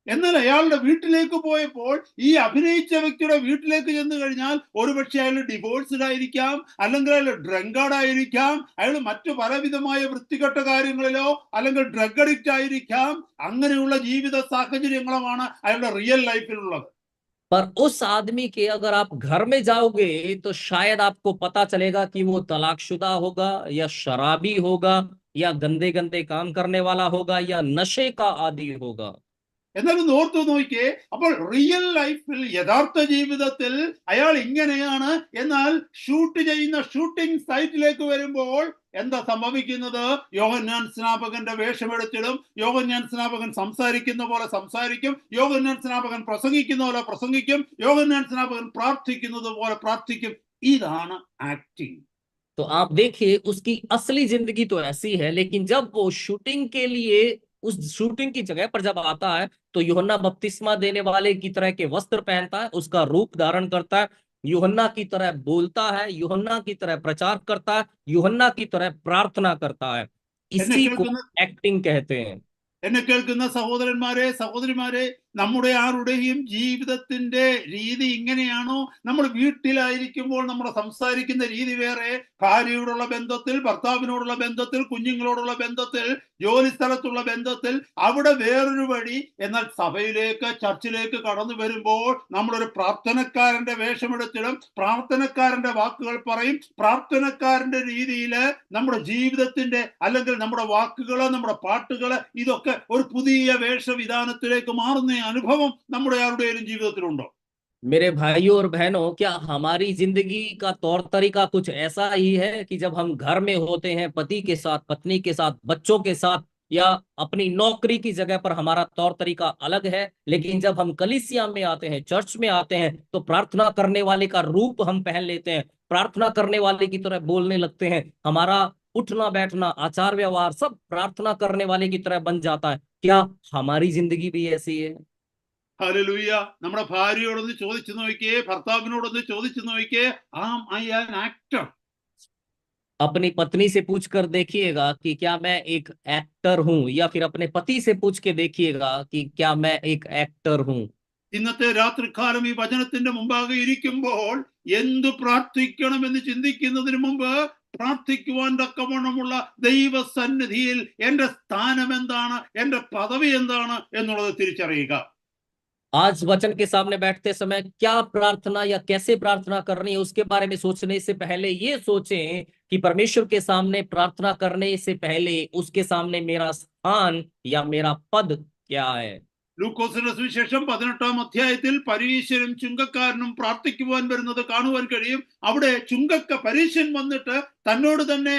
എന്നാൽ അയാളുടെ വീട്ടിലേക്ക് പോയപ്പോൾ ഈ അഭിനയിച്ച വ്യക്തിയുടെ വീട്ടിലേക്ക് ചെന്ന് കഴിഞ്ഞാൽ ഒരുപക്ഷെ അയാൾ ഡിവോഴ്സ്ഡ് ആയിരിക്കാം, അല്ലെങ്കിൽ അയാൾ ഡ്രങ്കാർഡ് ആയിരിക്കാം, അയാൾ മറ്റു പലവിധമായ വൃത്തികെട്ട കാര്യങ്ങളിലോ അല്ലെങ്കിൽ ഡ്രഗ് അഡിക്റ്റ് ആയിരിക്കാം. അങ്ങനെയുള്ള ജീവിത സാഹചര്യങ്ങളുമാണ് അയാളുടെ റിയൽ ലൈഫിലുള്ളത്. पर उस आदमी के अगर आप घर में जाओगे तो शायद आपको पता चलेगा कि वो तलाकशुदा होगा या शराबी होगा या गंदे गंदे काम करने वाला होगा या नशे का आदी होगा। എന്നാലും ഓർത്തു നോക്കിയേ, അപ്പോൾ റിയൽ ലൈഫിൽ യഥാർത്ഥ ജീവിതത്തിൽ അയാൾ ഇങ്ങനെയാണ്. എന്നാൽ ഷൂട്ട് ചെയ്യുന്ന ഷൂട്ടിംഗ് സൈറ്റിലേക്ക് വരുമ്പോൾ എന്താ സംഭവിക്കുന്നത്? യോഹന്നാൻ സ്നാപകന്റെ വേഷമെടുത്തിടും. യോഹന്നാൻ സ്നാപകൻ സംസാരിക്കുന്ന പോലെ സംസാരിക്കും. യോഹന്നാൻ സ്നാപകൻ പ്രസംഗിക്കുന്ന പോലെ പ്രസംഗിക്കും. യോഹന്നാൻ സ്നാപകൻ പ്രാർത്ഥിക്കുന്നത് പോലെ പ്രാർത്ഥിക്കും. ഇതാണ് ആക്ടിങ്. तो आप देखिए उसकी असली जिंदगी तो ऐसी है, लेकिन जब वो शूटिंग के लिए उस शूटिंग की जगह पर जब आता है तो यूहन्ना बपतिस्मा देने वाले की तरह के वस्त्र पहनता है, उसका रूप धारण करता है, यूहन्ना की तरह बोलता है, यूहन्ना की तरह प्रचार करता है, यूहन्ना की तरह प्रार्थना करता है। എന്നെ इसी को കേൾക്കുന്ന एक्टिंग कहते हैं। എന്നെ കേൾക്കുന്ന സഹോദരന്മാരെ, സഹോദരിമാരെ, നമ്മുടെ ആരുടെയും ജീവിതത്തിന്റെ രീതി ഇങ്ങനെയാണോ? നമ്മൾ വീട്ടിലായിരിക്കുമ്പോൾ നമ്മൾ സംസാരിക്കുന്ന രീതി വേറെ, ഭാര്യയോടുള്ള ബന്ധത്തിൽ, ഭർത്താവിനോടുള്ള ബന്ധത്തിൽ, കുഞ്ഞുങ്ങളോടുള്ള ബന്ധത്തിൽ, ജോലി സ്ഥലത്തുള്ള ബന്ധത്തിൽ അവിടെ വേറൊരു വഴി. എന്നാൽ സഭയിലേക്ക്, ചർച്ചിലേക്ക് കടന്നു വരുമ്പോൾ നമ്മളൊരു പ്രാർത്ഥനക്കാരന്റെ വേഷമെടുത്തിടും, പ്രാർത്ഥനക്കാരന്റെ വാക്കുകൾ പറയും, പ്രാർത്ഥനക്കാരന്റെ രീതിയിൽ നമ്മുടെ ജീവിതത്തിന്റെ അല്ലെങ്കിൽ നമ്മുടെ വാക്കുകള്, നമ്മുടെ പാട്ടുകള്, ഇതൊക്കെ ഒരു പുതിയ വേഷവിധാനത്തിലേക്ക് മാറുന്ന അനുഭവം നമ്മുടെ ആരുടെയും ജീവിതത്തിലുണ്ടോ? मेरे भाइयों और बहनों, क्या हमारी जिंदगी का तौर तरीका कुछ ऐसा ही है कि जब हम घर में होते हैं पति के साथ, पत्नी के साथ, बच्चों के साथ या अपनी नौकरी की जगह पर हमारा तौर तरीका अलग है, लेकिन जब हम कलीसिया में आते हैं, चर्च में आते हैं तो प्रार्थना करने वाले का रूप हम पहन लेते हैं, प्रार्थना करने वाले की तरह बोलने लगते हैं, हमारा उठना बैठना, आचार व्यवहार सब प्रार्थना करने वाले की तरह बन जाता है। क्या हमारी जिंदगी भी ऐसी है? ഹല്ലേലൂയ. നമ്മുടെ ഭാര്യയോടൊന്ന് ചോദിച്ചു നോക്കിയേ, ഭർത്താവിനോടൊന്ന് ചോദിച്ചു നോക്കിയേ, ആം ഐ ആൻ ആക്ടർ? अपनी पत्नी से पूछ कर देखिएगा कि क्या मैं एक एक्टर हूं, या फिर अपने पति से पूछ के देखिएगा कि क्या मैं एक एक्टर हूं। ഇന്നത്തെ രാത്രികാലം ഈ വചനത്തിന്റെ മുമ്പാകെ ഇരിക്കുമ്പോൾ എന്ത് പ്രാർത്ഥിക്കണമെന്ന് ചിന്തിക്കുന്നതിന് മുമ്പ് പ്രാർത്ഥിക്കുവാൻ തക്കവണ്ണമുള്ള ദൈവസന്നിധിയിൽ എന്റെ സ്ഥാനം എന്താണ്, എന്റെ പദവി എന്താണ് എന്നുള്ളത് തിരിച്ചറിയുക. आज वचन के सामने बैठते समय क्या प्रार्थना या कैसे प्रार्थना करनी है उसके बारे में सोचने से पहले ये सोचें कि परमेश्वर के सामने प्रार्थना करने से पहले उसके सामने मेरा स्थान या मेरा पद क्या है। ലൂക്കോസിന്റെ സുവിശേഷം 18-ാം അധ്യായത്തിൽ പരീശനും ചുങ്കക്കാരനും പ്രാർത്ഥിക്കുവാൻ വരുന്നത് കാണുവാൻ കഴിയും. അവിടെ പരീശൻ വന്നിട്ട് തന്നോട് തന്നെ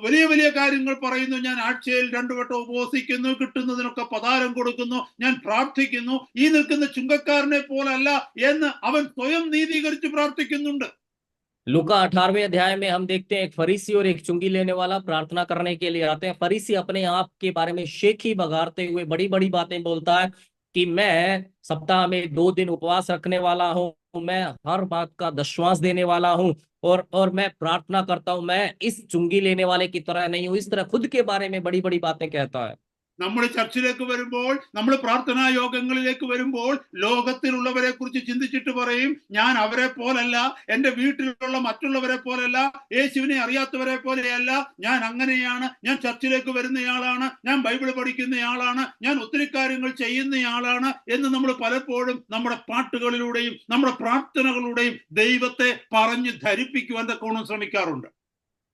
വലിയ വലിയ കാര്യങ്ങൾ പറയുന്നു. ഞാൻ ആഴ്ചയിൽ 2 വട്ടം ഉപവസിക്കുന്നു, കിട്ടുന്നതിനൊക്കെ പതാരം കൊടുക്കുന്നു, ഞാൻ പ്രാർത്ഥിക്കുന്നു. ഈ നിൽക്കുന്ന ചുങ്കക്കാരനെ പോലല്ല എന്ന് അവൻ സ്വയം നീതീകരിച്ച് പ്രാർത്ഥിക്കുന്നുണ്ട്. लूका 18वें अध्याय में हम देखते हैं एक फरीसी और एक चुंगी लेने वाला प्रार्थना करने के लिए आते हैं। फरीसी अपने आप के बारे में शेखी बघारते हुए बड़ी बड़ी बातें बोलता है कि मैं सप्ताह में 2 दिन उपवास रखने वाला हूँ, मैं हर बात का दशवांश देने वाला हूँ और मैं प्रार्थना करता हूँ, मैं इस चुंगी लेने वाले की तरह नहीं हूँ। इस तरह खुद के बारे में बड़ी बड़ी बातें कहता है। നമ്മൾ ചർച്ചിലേക്ക് വരുമ്പോൾ, നമ്മൾ പ്രാർത്ഥനാ യോഗങ്ങളിലേക്ക് വരുമ്പോൾ ലോകത്തിലുള്ളവരെ കുറിച്ച് ചിന്തിച്ചിട്ട് പറയും, ഞാൻ അവരെ പോലല്ല, എന്റെ വീട്ടിലുള്ള മറ്റുള്ളവരെ പോലല്ല, യേശുവിനെ അറിയാത്തവരെ പോലെയല്ല, ഞാൻ അങ്ങനെയാണ്, ഞാൻ ചർച്ചിലേക്ക് വരുന്നയാളാണ്, ഞാൻ ബൈബിൾ പഠിക്കുന്നയാളാണ്, ഞാൻ ഒത്തിരി കാര്യങ്ങൾ ചെയ്യുന്നയാളാണ് എന്ന് നമ്മൾ പലപ്പോഴും നമ്മുടെ പാട്ടുകളിലൂടെയും നമ്മുടെ പ്രാർത്ഥനകളിലൂടെയും ദൈവത്തെ പറഞ്ഞ് ധരിപ്പിക്കുവാൻ തക്കവണ്ണം ശ്രമിക്കാറുണ്ട്.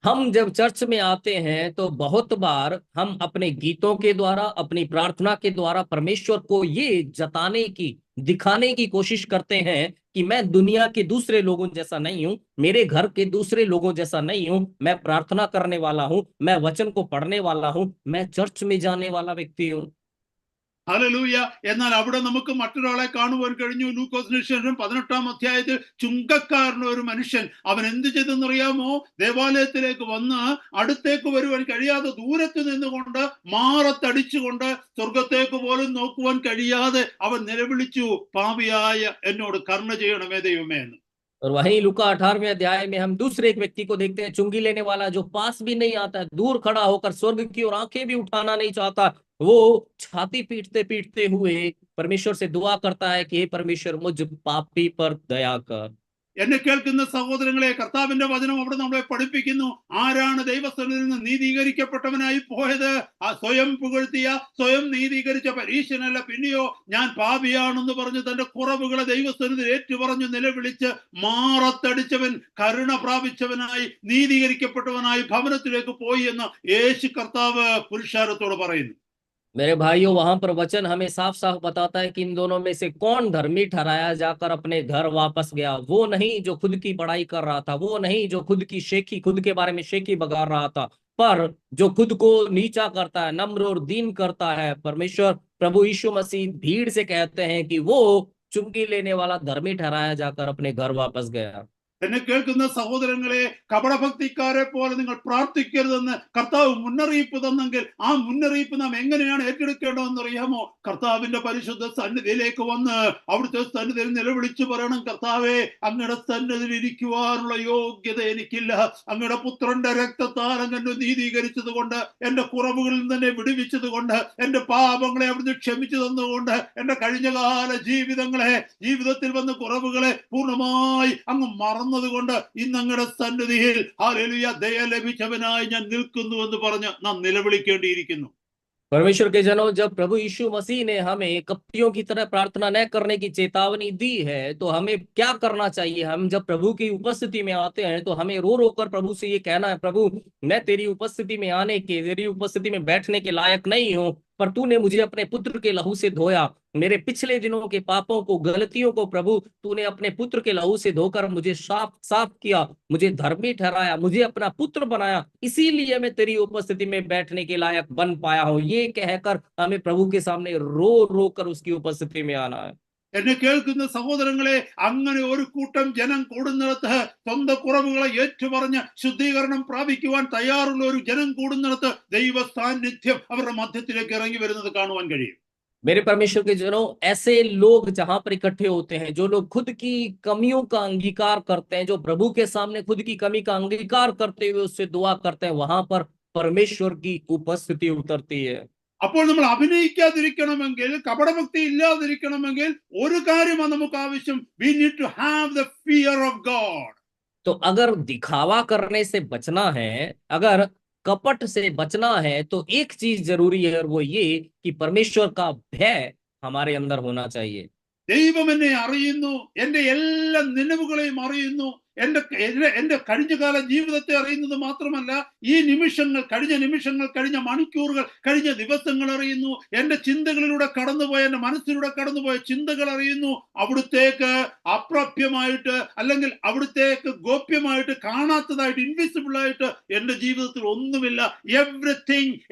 हम जब चर्च में आते हैं तो बहुत बार हम अपने गीतों के द्वारा, अपनी प्रार्थना के द्वारा परमेश्वर को ये जताने की, दिखाने की कोशिश करते हैं कि मैं दुनिया के दूसरे लोगों जैसा नहीं हूं, मेरे घर के दूसरे लोगों जैसा नहीं हूं, मैं प्रार्थना करने वाला हूं, मैं वचन को पढ़ने वाला हूं, मैं चर्च में जाने वाला व्यक्ति हूं। ഹല്ലേലൂയ. എന്നാൽ അവിടെ നമുക്ക് മറ്റൊരാളെ കാണുവാൻ കഴിഞ്ഞു. ലൂക്കോസിന് ശേഷം 18-ാം അധ്യായത്തിൽ ചുങ്കക്കാരന് ഒരു മനുഷ്യൻ, അവൻ എന്ത് ചെയ്തെന്നറിയാമോ? ദേവാലയത്തിലേക്ക് വന്ന് അടുത്തേക്ക് വരുവാൻ കഴിയാതെ ദൂരത്ത് നിന്നുകൊണ്ട് മാറത്തടിച്ചുകൊണ്ട് സ്വർഗത്തേക്ക് പോലും നോക്കുവാൻ കഴിയാതെ അവൻ നിലവിളിച്ചു, പാപിയായ എന്നോട് കരുണ ചെയ്യണമേ ദൈവമേ എന്ന്. और वहीं लूका 18वें अध्याय में हम दूसरे एक व्यक्ति को देखते हैं, चुंगी लेने वाला, जो पास भी नहीं आता, दूर खड़ा होकर स्वर्ग की ओर आंखें भी उठाना नहीं चाहता। वो छाती पीटते पीटते हुए परमेश्वर से दुआ करता है कि हे परमेश्वर, मुझ पापी पर दया कर। എന്നെ കേൾക്കുന്ന സഹോദരങ്ങളെ, കർത്താവിന്റെ വചനം അവിടെ നമ്മളെ പഠിപ്പിക്കുന്നു. ആരാണ് ദൈവസ്ഥനിൽ നിന്ന് നീതീകരിക്കപ്പെട്ടവനായി പോയത്? ആ സ്വയം പുകഴ്ത്തിയ, സ്വയം നീതീകരിച്ച പരീശനല്ല, പിന്നെയോ ഞാൻ പാപിയാണെന്ന് പറഞ്ഞ് തന്റെ കുറവുകളെ ദൈവസ്ഥനിൽ ഏറ്റുപറഞ്ഞു നിലവിളിച്ച് മാറത്തടിച്ചവൻ, കരുണ പ്രാപിച്ചവനായി, നീതീകരിക്കപ്പെട്ടവനായി ഭവനത്തിലേക്ക് പോയി എന്ന് യേശു കർത്താവ് പുരുഷാരത്തോട് പറയുന്നു. मेरे भाइयों, वहां पर वचन हमें साफ साफ बताता है कि इन दोनों में से कौन धर्मी ठहराया जाकर अपने घर वापस गया। वो नहीं जो खुद की बड़ाई कर रहा था, वो नहीं जो खुद की शेखी, खुद के बारे में शेखी बगाड़ रहा था, पर जो खुद को नीचा करता है, नम्र और दीन करता है। परमेश्वर प्रभु यीशु मसीह भीड़ से कहते हैं कि वो चुंगी लेने वाला धर्मी ठहराया जाकर अपने घर वापस गया। എന്നെ കേൾക്കുന്ന സഹോദരങ്ങളെ, കപടഭക്തിക്കാരെ പോലെ നിങ്ങൾ പ്രാർത്ഥിക്കരുതെന്ന് കർത്താവ് മുന്നറിയിപ്പ് തന്നെങ്കിൽ ആ മുന്നറിയിപ്പ് നാം എങ്ങനെയാണ് ഏറ്റെടുക്കേണ്ടതെന്ന് അറിയാമോ? കർത്താവിന്റെ പരിശുദ്ധ സന്നിധിയിലേക്ക് വന്ന് അവിടുത്തെ സന്നിധിയിൽ നിലവിളിച്ചു പറയണം, കർത്താവേ, അങ്ങയുടെ സന്നിധിയിൽ ഇരിക്കുവാനുള്ള യോഗ്യത എനിക്കില്ല. അങ്ങയുടെ പുത്രന്റെ രക്തത്താൽ അങ്ങ് നീതീകരിച്ചത് കൊണ്ട്, എന്റെ കുറവുകളിൽ തന്നെ വിടുവിച്ചത് കൊണ്ട്, എന്റെ പാപങ്ങളെ അവിടുന്ന് ക്ഷമിച്ചു തന്നുകൊണ്ട്, എന്റെ കഴിഞ്ഞകാല ജീവിതത്തിൽ വന്ന കുറവുകളെ പൂർണ്ണമായി അങ്ങ് കൊണ്ട് ഇന്ന് അങ്ങയുടെ സന്നിധിയിൽ ഹല്ലേലൂയ ദയ ലഭിച്ചവനായി ഞാൻ നിൽക്കുന്നു എന്ന് പറഞ്ഞ് നാം നിലവിളിക്കേണ്ടിയിരിക്കുന്നു. परमेश्वर के जनों, जब प्रभु यीशु मसीह ने हमें कपटियों की तरह प्रार्थना न करने की चेतावनी दी है, तो हमें क्या करना चाहिए? हम जब प्रभु की उपस्थिति में आते हैं तो हमें रो रो कर प्रभु से ये कहना है, प्रभु, मैं तेरी उपस्थिति में आने के, तेरी उपस्थिति में बैठने के लायक नहीं हूँ, पर तूने मुझे अपने पुत्र के लहू से धोया। मेरे पिछले दिनों के पापों को, गलतियों को प्रभु तूने अपने पुत्र के लहू से धोकर मुझे साफ किया, मुझे धर्मी ठहराया, मुझे अपना पुत्र बनाया, इसीलिए मैं तेरी उपस्थिति में बैठने के लायक बन पाया हूँ। ये कहकर हमें प्रभु के सामने रो रो कर उसकी उपस्थिति में आना है। എന്നെ കേൾക്കുന്ന സഹോദരങ്ങളെ, അങ്ങനെ ഒരു കൂട്ടം ജനം കൂടുന്നിടത്ത്, സ്വന്തം കുറവുകളെ ഏറ്റുപറഞ്ഞ് ശുദ്ധീകരണം പ്രാപിക്കുവാൻ തയ്യാറുള്ള ഒരു ജനം കൂടുന്നിടത്ത് ദൈവ സാന്നിധ്യം അവരുടെ മധ്യത്തിലേക്ക് ഇറങ്ങി വരുന്നത് കാണുവാൻ കഴിയും. मेरे परमेश्वर के जनों, ऐसे लोग जहां पर इकट्ठे होते हैं, जो लोग खुद की कमियों का अंगीकार करते हैं, जो प्रभु के सामने खुद की कमी का अंगीकार करते हुए उससे दुआ करते हैं, वहां पर परमेश्वर की उपस्थिति उतरती है। അപ്പോൾ നമ്മൾ അഭിനയിക്കാതിരിക്കണമെങ്കിൽ, കപടഭക്തി ഇല്ലാതിരിക്കണമെങ്കിൽ ഒരു കാര്യമാണ് നമുക്ക് ആവശ്യം. we need to have the fear of God. तो अगर दिखावा करने से बचना है, अगर कपट से बचना है, तो एक चीज जरूरी है, और वो ये कि परमेश्वर का भय हमारे अंदर होना चाहिए। ദൈവം എന്നെ അറിയുന്നു, എന്റെ എല്ലാ നിലവുകളെയും അറിയുന്നു, എന്റെ കഴിഞ്ഞകാല ജീവിതത്തെ അറിയുന്നത് മാത്രമല്ല, ഈ നിമിഷങ്ങൾ, കഴിഞ്ഞ മണിക്കൂറുകൾ, കഴിഞ്ഞ ദിവസങ്ങൾ അറിയുന്നു. എന്റെ ചിന്തകളിലൂടെ കടന്നുപോയ, എന്റെ മനസ്സിലൂടെ കടന്നുപോയ ചിന്തകൾ അറിയുന്നു. അവിടുത്തേക്ക് അപ്രാപ്യമായിട്ട്, അല്ലെങ്കിൽ അവിടുത്തേക്ക് ഗോപ്യമായിട്ട്, കാണാത്തതായിട്ട്, ഇൻവിസിബിൾ ആയിട്ട് എന്റെ ജീവിതത്തിൽ ഒന്നുമില്ല.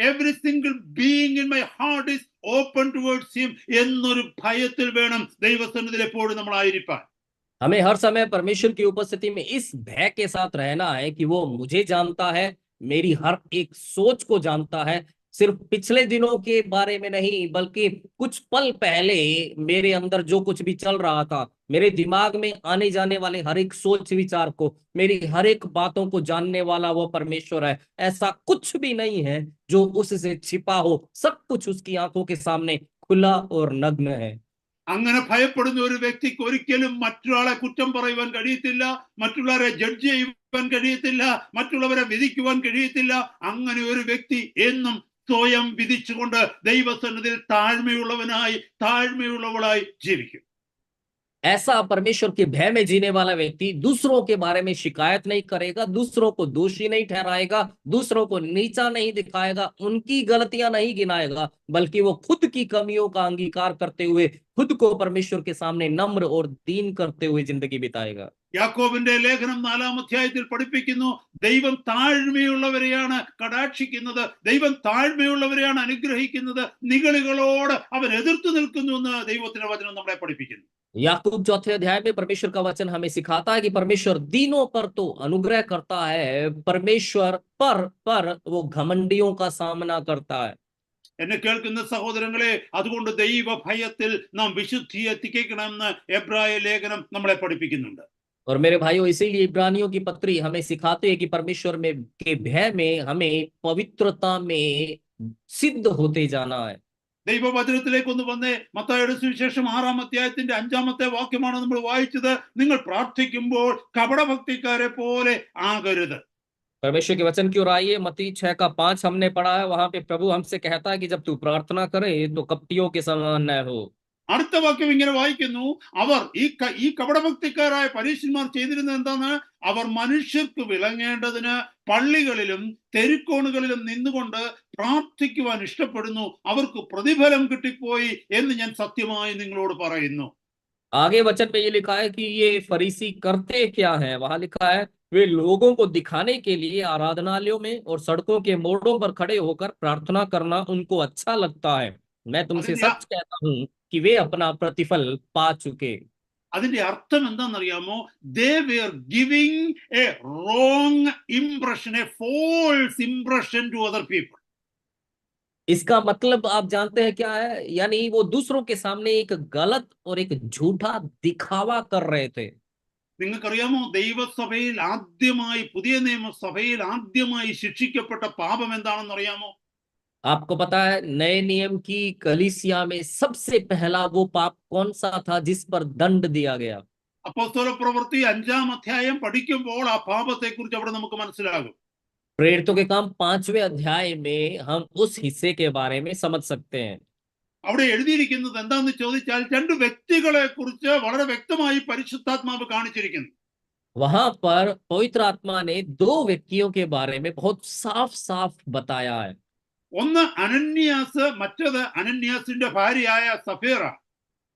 Every single being in my heart is open towards him എന്നൊരു ഭയത്തിൽ വേണം ദൈവസന്നിധിയിൽ എപ്പോഴും നമ്മൾ ആയിരിക്കാൻ. हमें हर समय परमेश्वर की उपस्थिति में इस भय के साथ रहना है कि वो मुझे जानता है, मेरी हर एक सोच को जानता है, सिर्फ पिछले दिनों के बारे में नहीं, बल्कि कुछ पल पहले मेरे अंदर जो कुछ भी चल रहा था, मेरे दिमाग में आने जाने वाले हर एक सोच विचार को, मेरी हर एक बातों को जानने वाला वो परमेश्वर है। ऐसा कुछ भी नहीं है जो उससे छिपा हो, सब कुछ उसकी आंखों के सामने खुला और नग्न है। അങ്ങനെ ഭയപ്പെടുന്ന ഒരു വ്യക്തിക്ക് ഒരിക്കലും മറ്റൊരാളെ കുറ്റം പറയുവാൻ കഴിയത്തില്ല, മറ്റുള്ളവരെ ജഡ്ജ് ചെയ്യുവാൻ കഴിയത്തില്ല, മറ്റുള്ളവരെ വിധിക്കുവാൻ കഴിയത്തില്ല. അങ്ങനെ ഒരു വ്യക്തി എന്നും സ്വയം വിധിച്ചുകൊണ്ട് ദൈവസന്നിധിയിൽ താഴ്മയുള്ളവളായി ജീവിക്കും. ऐसा परमेश्वर के भय में जीने वाला व्यक्ति दूसरों के बारे में शिकायत नहीं करेगा, दूसरों को दोषी नहीं ठहराएगा, दूसरों को नीचा नहीं दिखाएगा, उनकी गलतियां नहीं गिनाएगा, बल्कि वो खुद की कमियों का अंगीकार करते हुए खुद को परमेश्वर के सामने नम्र और दीन करते हुए जिंदगी बिताएगा। യാക്കോബിന്റെ ലേഖനം 4-ാം അധ്യായത്തിൽ പഠിപ്പിക്കുന്നു, ദൈവം താഴ്മയുള്ളവരെയാണ് കടാക്ഷിക്കുന്നത്, ദൈവം താഴ്മയുള്ളവരെയാണ് അനുഗ്രഹിക്കുന്നത്, നിഗളികളോട് അവൻ എതിർത്ത് നിൽക്കുന്നു എന്ന് ദൈവത്തിന്റെ വചനം നമ്മളെ പഠിപ്പിക്കുന്നു. याकूब 4थे अध्याय में परमेश्वर का वचन हमें सिखाता है कि परमेश्वर दीनों पर तो अनुग्रह करता है, परमेश्वर पर वो घमंडियों का सामना करता है. എന്നെ കേൾക്കുന്ന സഹോദരങ്ങളെ, അതുകൊണ്ട് ദൈവ ഭയത്തിൽ നാം വിശുദ്ധിയെ തികയ്ക്കണമെന്ന് എബ്രായ ലേഖനം നമ്മളെ പഠിപ്പിക്കുന്നുണ്ട്. और मेरे भाइयों, इसीलिए इब्रानियों की पत्री हमें सिखाती है कि परमेश्वर में के भय में हमें पवित्रता में सिद्ध होते जाना है. ദൈവവചനത്തിലേക്ക് ഒന്ന് വന്നേ. മത്തായിയുടെ സുവിശേഷം 6-ാം അധ്യായത്തിന്റെ 5-ാമത്തെ വാക്യമാണ് നമ്മൾ വായിച്ചത്. നിങ്ങൾ പ്രാർത്ഥിക്കുമ്പോൾ കപടഭക്തിക്കാരെ പോലെ ആകരുത്. परमेश्वर के वचन की ओर आइए. मत्ती 6:5 हमने पढ़ा है. वहां पे प्रभु हमसे कहता है कि जब तू प्रार्थना करे तो कपटियों के समान न हो. അടുത്ത വാക്യം ഇങ്ങനെ വായിക്കുന്നു, അവർ ഈ കപടഭക്തിക്കാരായ പരീശന്മാർ ചെയ്തിരുന്നത് എന്താണ്? അവർ മനുഷ്യർക്ക് വിളങ്ങേണ്ടതിന് പള്ളികളിലും തെരുക്കോണുകളിലും നിന്നുകൊണ്ട് പ്രാർത്ഥിക്കുവാൻ ഇഷ്ടപ്പെടുന്നു, അവർക്ക് പ്രതിഫലം കിട്ടിപ്പോയി എന്ന് ഞാൻ സത്യമായി നിങ്ങളോട് പറയുന്നു. आगे वचन में ये लिखा है कि ये फरीसी करते क्या है. वहां लिखा है वे लोगों को दिखाने के लिए आराधनालयों में और सड़कों के मोड़ों पर खड़े होकर प्रार्थना करना उनको अच्छा लगता है. मैं तुमसे सच कहता हूं कि वे अपना प्रतिफल पा चुके. അതിന്റെ അർത്ഥം എന്താണെന്നറിയാമോ? They were giving a wrong impression, a false impression to other people. इसका मतलब आप जानते हैं क्या है? यानी वो दूसरों के सामने एक गलत और एक झूठा दिखावा कर रहे थे. നിങ്ങൾക്കറിയാമോ, ദൈവസഭയിൽ ആദ്യമായി, പുതിയ നിയമസഭയിൽ ആദ്യമായി ശിക്ഷിക്കപ്പെട്ട പാപം എന്താണെന്നറിയാമോ? आपको पता है, नए नियम की कलीसिया में सबसे पहला वो पाप कौन सा था जिस पर दंड दिया गया? അപ്പോസ്തല പ്രവൃത്തി 5-ാം അധ്യായം പഠിക്കുമ്പോൾ ആ പാപത്തെ കുറിച്ച് അവിടെ നമുക്ക് മനസ്സിലാകും. प्रेरितों के काम 5वें अध्याय में हम उस हिस्से के बारे में समझ सकते हैं. അവിടെ എഴുതിയിരിക്കുന്നത് എന്താന്ന് ചോദിച്ചാൽ, 2 വ്യക്തികളെ കുറിച്ച് വളരെ വ്യക്തമായി പരിശുദ്ധാത്മാവ് കാണിച്ചിരിക്കുന്നു. वहां पर पवित्र आत्मा ने 2 व्यक्तियों के बारे में बहुत साफ साफ बताया है. ഒന്ന് അനന്യാസ്, മറ്റത് അനന്യാസിന്റെ ഭാര്യയായ സഫീറ.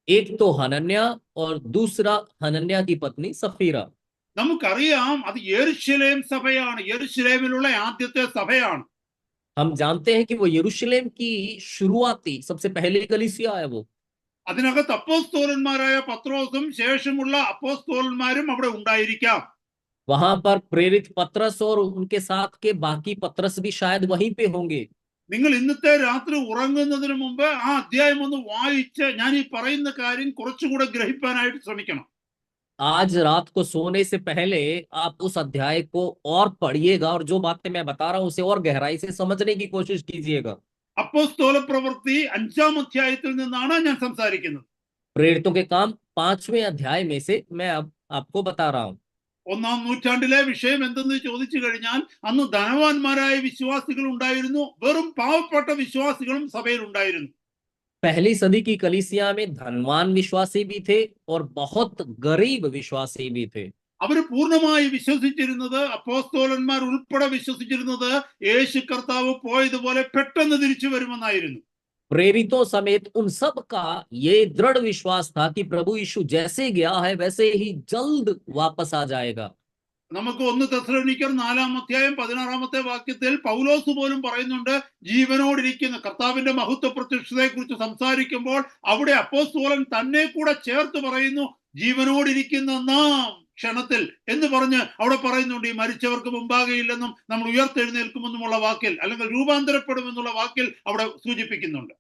एक तो हनन्या और दूसरा हनन्या की पत्नी सफीरा. നമുക്കറിയാം അത് യെരുശലേം സഭയാണ്, യെരുശലേമിലുള്ള ആദ്യത്തെ സഭയാണ്. हम जानते हैं कि वो यरूशलेम की शुरुआती सबसे पहली कलीसिया है वो. അതിനകത്ത് അപ്പോസ്തോലന്മാരായ പത്രോസും ശേഷമുള്ള അപ്പോസ്തോലന്മാരും അവിടെ ഉണ്ടായിരിക്കാം. वहां पर प्रेरित पतरस और उनके साथ के बाकी पतरस भी शायद वहीं पे होंगे. നിങ്ങൾ ഇന്നത്തെ രാത്രി ഉറങ്ങുന്നതിന് മുമ്പ് ആ അധ്യായം ഒന്ന് വായിച്ച് ഞാൻ ഈ പറയുന്ന കാര്യം കുറച്ചുകൂടെ ഗ്രഹിക്കാനായിട്ട് ശ്രമിക്കണം. आज रात को सोने से पहले आप उस अध्याय को और पढ़िएगा और जो बातें मैं बता रहा हूं उसे और गहराई से समझने की कोशिश कीजिएगा. അപ്പോസ്തല പ്രവൃത്തി 5-ാം അധ്യായത്തിൽ നിന്നാണ് ഞാൻ സംസാരിക്കുന്നത്. प्रेरितों के काम 5वें अध्याय में से मैं अब आपको बता रहा हूं. 1-ാം നൂറ്റാണ്ടിലെ വിഷയം എന്തെന്ന് ചോദിച്ചു കഴിഞ്ഞാൽ, അന്ന് ധനവാന്മാരായ വിശ്വാസികൾ ഉണ്ടായിരുന്നു, വെറും പാവപ്പെട്ട വിശ്വാസികളും സഭയിൽ ഉണ്ടായിരുന്നു. पहली सदी की कलीसिया में धनवान विश्वासी भी थे और बहुत गरीब विश्वासी भी थे. അവര് പൂർണ്ണമായി വിശ്വസിച്ചിരുന്നത്, അപ്പോസ്തോലന്മാർ ഉൾപ്പെടെ വിശ്വസിച്ചിരുന്നത്, യേശു കർത്താവ് പോയതുപോലെ പെട്ടെന്ന് തിരിച്ചു വരുമെന്നായിരുന്നു. प्रेरितों समेत उन सब का ये दृढ़ विश्वास था कि प्रभु यीशु जैसे गया है वैसे ही जल्द वापस आ जाएगा. നമുക്ക് 1 തെസ്സലോനിക്കർ 4-ാം അധ്യായം 16-ാമത്തെ വാക്യത്തിൽ പൗലോസ് പോലും പറയുന്നുണ്ട്, ജീവനോടിരിക്കുന്ന കർത്താവിന്റെ മഹത്വ പ്രത്യക്ഷതയെ കുറിച്ച് സംസാരിക്കുമ്പോൾ അവിടെ അപ്പോസ്തലൻ തന്നെ കൂടെ ചേർത്ത് പറയുന്നു, ജീവനോടിരിക്കുന്ന നാം ക്ഷണത്തിൽ എന്ന് പറഞ്ഞ് അവിടെ പറയുന്നുണ്ട്. ഈ മരിച്ചവർക്ക് മുമ്പാകെയില്ലെന്നും നമ്മൾ ഉയർത്തെഴുന്നേൽക്കുമെന്നുമുള്ള വാക്കിൽ, അല്ലെങ്കിൽ രൂപാന്തരപ്പെടുമെന്നുള്ള വാക്കിൽ അവിടെ സൂചിപ്പിക്കുന്നുണ്ട്.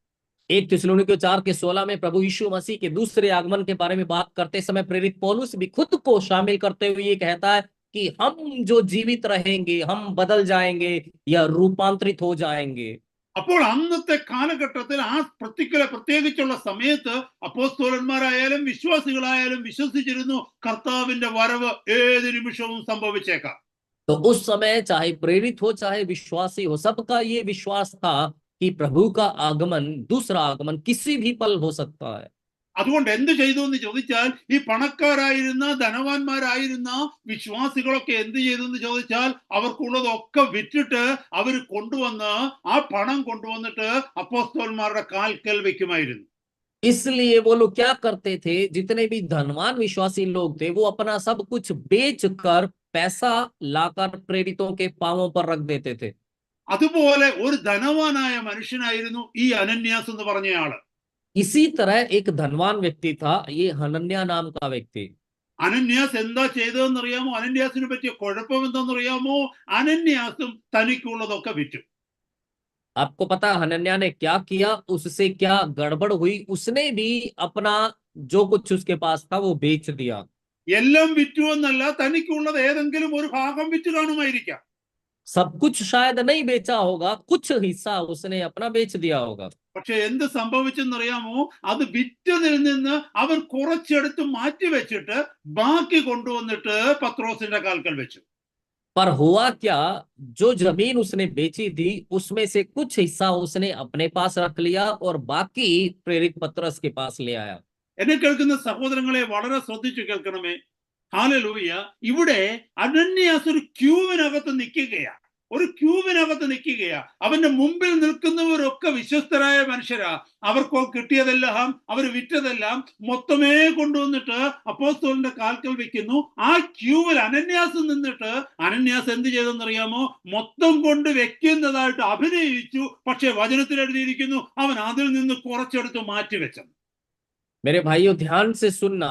1 थिस्सलुनीकियों 4:16 में प्रभु यीशु मसीह के दूसरे आगमन के बारे में बात करते समय प्रेरित पौलुस भी खुद को शामिल करते हुए ये कहता है कि हम जो जीवित रहेंगे हम बदल जाएंगे या रूपांतरित हो जाएंगे. അപ്പോൾ അന്നത്തെ കാലഘട്ടത്തിൽ ആ പ്രത്യേകിച്ചുള്ള സമയത്ത് അപ്പോസ്തലന്മാരായാലും വിശ്വാസികളായാലും വിശ്വസിച്ചിരുന്നു, കർത്താവിന്റെ വരവ് ഏത് നിമിഷവും സംഭവിച്ചേക്കാം. तो उस समय चाहे प्रेरित हो चाहे विश्वासी हो, सबका ये विश्वास था कि प्रभु का आगमन, दूसरा आगमन किसी भी पल हो सकता है. അതുകൊണ്ട് എന്ത് ചെയ്തു എന്ന് ചോദിച്ചാൽ, ഈ പണക്കാരായിരുന്ന ധനവാന്മാരായിരുന്ന വിശ്വാസികളൊക്കെ എന്ത് ചെയ്തു എന്ന് ചോദിച്ചാൽ, അവർക്കുള്ളതൊക്കെ വിറ്റിട്ട് അവർ കൊണ്ടുവന്ന് ആ പണം കൊണ്ടുവന്നിട്ട് അപ്പോസ്തലന്മാരുടെ കാൽക്കൽ വെക്കുമായിരുന്നു. इसलिए वो लोग क्या करते थे, जितने भी धनवान विश्वासी लोग थे वो अपना सब कुछ बेच कर पैसा लाकर प्रेरितों के पांवों पर रख देते थे। അതുപോലെ ഒരു ധനവാനായ മനുഷ്യനായിരുന്നു ഈ അനന്യാസ് എന്ന് പറഞ്ഞയാള്. इसी तरह एक धनवान व्यक्ति था, ये हनन्या नाम का व्यक्ति। അനന്യാസ് എന്താ ചെയ്തതെന്നറിയാമോ? അനന്യാസിനെ പറ്റിയ കുഴപ്പം എന്താണെന്നറിയാമോ? അനന്യാസും തനിക്കുള്ളതൊക്കെ വിറ്റു. आपको पता है हनन्या ने क्या किया, उससे क्या गड़बड़ हुई? उसने भी अपना जो कुछ उसके पास था वो बेच दिया। എല്ലാം വിറ്റു എന്നല്ല, തനിക്കുള്ളത് ഏതെങ്കിലും ഒരു ഭാഗം വിറ്റ് കാണുമായിരിക്കാം. सब कुछ शायद नहीं बेचा होगा, कुछ हिस्सा उसने अपना बेच दिया होगा। പക്ഷെ എന്ത് സംഭവിച്ചെന്നറിയാമോ? അത് വിറ്റതിൽ നിന്ന് അവൻ കുറച്ചെടുത്ത് മാറ്റി വെച്ചിട്ട് ബാക്കി കൊണ്ടുവന്നിട്ട് പത്രോസിന്റെ കാൽക്കൽ വെച്ചു. पर हुआ क्या, जो जमीन उसने बेची थी उसमें से कुछ हिस्सा उसने अपने पास रख लिया और बाकी प्रेरित पतरस के पास ले आया। എന്നെ കേൾക്കുന്ന സഹോദരങ്ങളെ വളരെ ശ്രദ്ധിച്ചു കേൾക്കണമേ. ഹല്ലേലൂയ. ഇവിടെ അനന്യാസ് ഒരു ക്യൂവിനകത്ത് നിൽക്കുകയാ. ഒരു ക്യൂവിനകത്ത് നിൽക്കുകയാ. അവന്റെ മുമ്പിൽ നിൽക്കുന്നവരൊക്കെ വിശ്വസ്തരായ മനുഷ്യരാ. അവർക്ക് കിട്ടിയതെല്ലാം, അവർ വിറ്റതെല്ലാം മൊത്തമേ കൊണ്ടുവന്നിട്ട് അപ്പോസ്തലന്റെ കാൽക്കൽ വെക്കുന്നു. ആ ക്യൂവിൽ അനന്യാസ് നിന്നിട്ട് അനന്യാസ് എന്ത് ചെയ്തെന്നറിയാമോ? മൊത്തം കൊണ്ട് വെക്കുന്നതായിട്ട് അഭിനയിച്ചു. പക്ഷെ വചനത്തിൽ എഴുതിയിരിക്കുന്നു അവൻ അതിൽ നിന്ന് കുറച്ചെടുത്ത് മാറ്റിവെച്ചത്. मेरे भाइयों ध्यान से सुनना,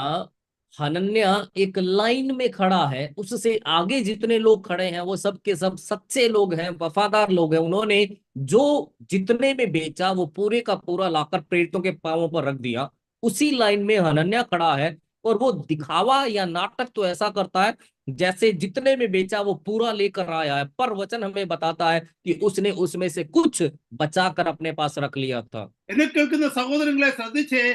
हनन्या एक लाइन में खड़ा है, उससे आगे जितने लोग खड़े हैं वो सब के सब सच्चे लोग हैं, वफादार लोग हैं। उन्होंने जो जितने में बेचा वो पूरे का पूरा लाकर प्रेरितों के पांवों पर रख दिया। उसी लाइन में हनन्या खड़ा है और वो दिखावा या नाटक तो ऐसा करता है जैसे जितने में बेचा वो पूरा लेकर आया है, पर वचन हमें बताता है कि उसने उसमें से कुछ बचाकर अपने पास रख लिया था। എന്നെ കേൾക്കുന്ന സഹോദരങ്ങളെ ശ്രദ്ധിച്ചേ.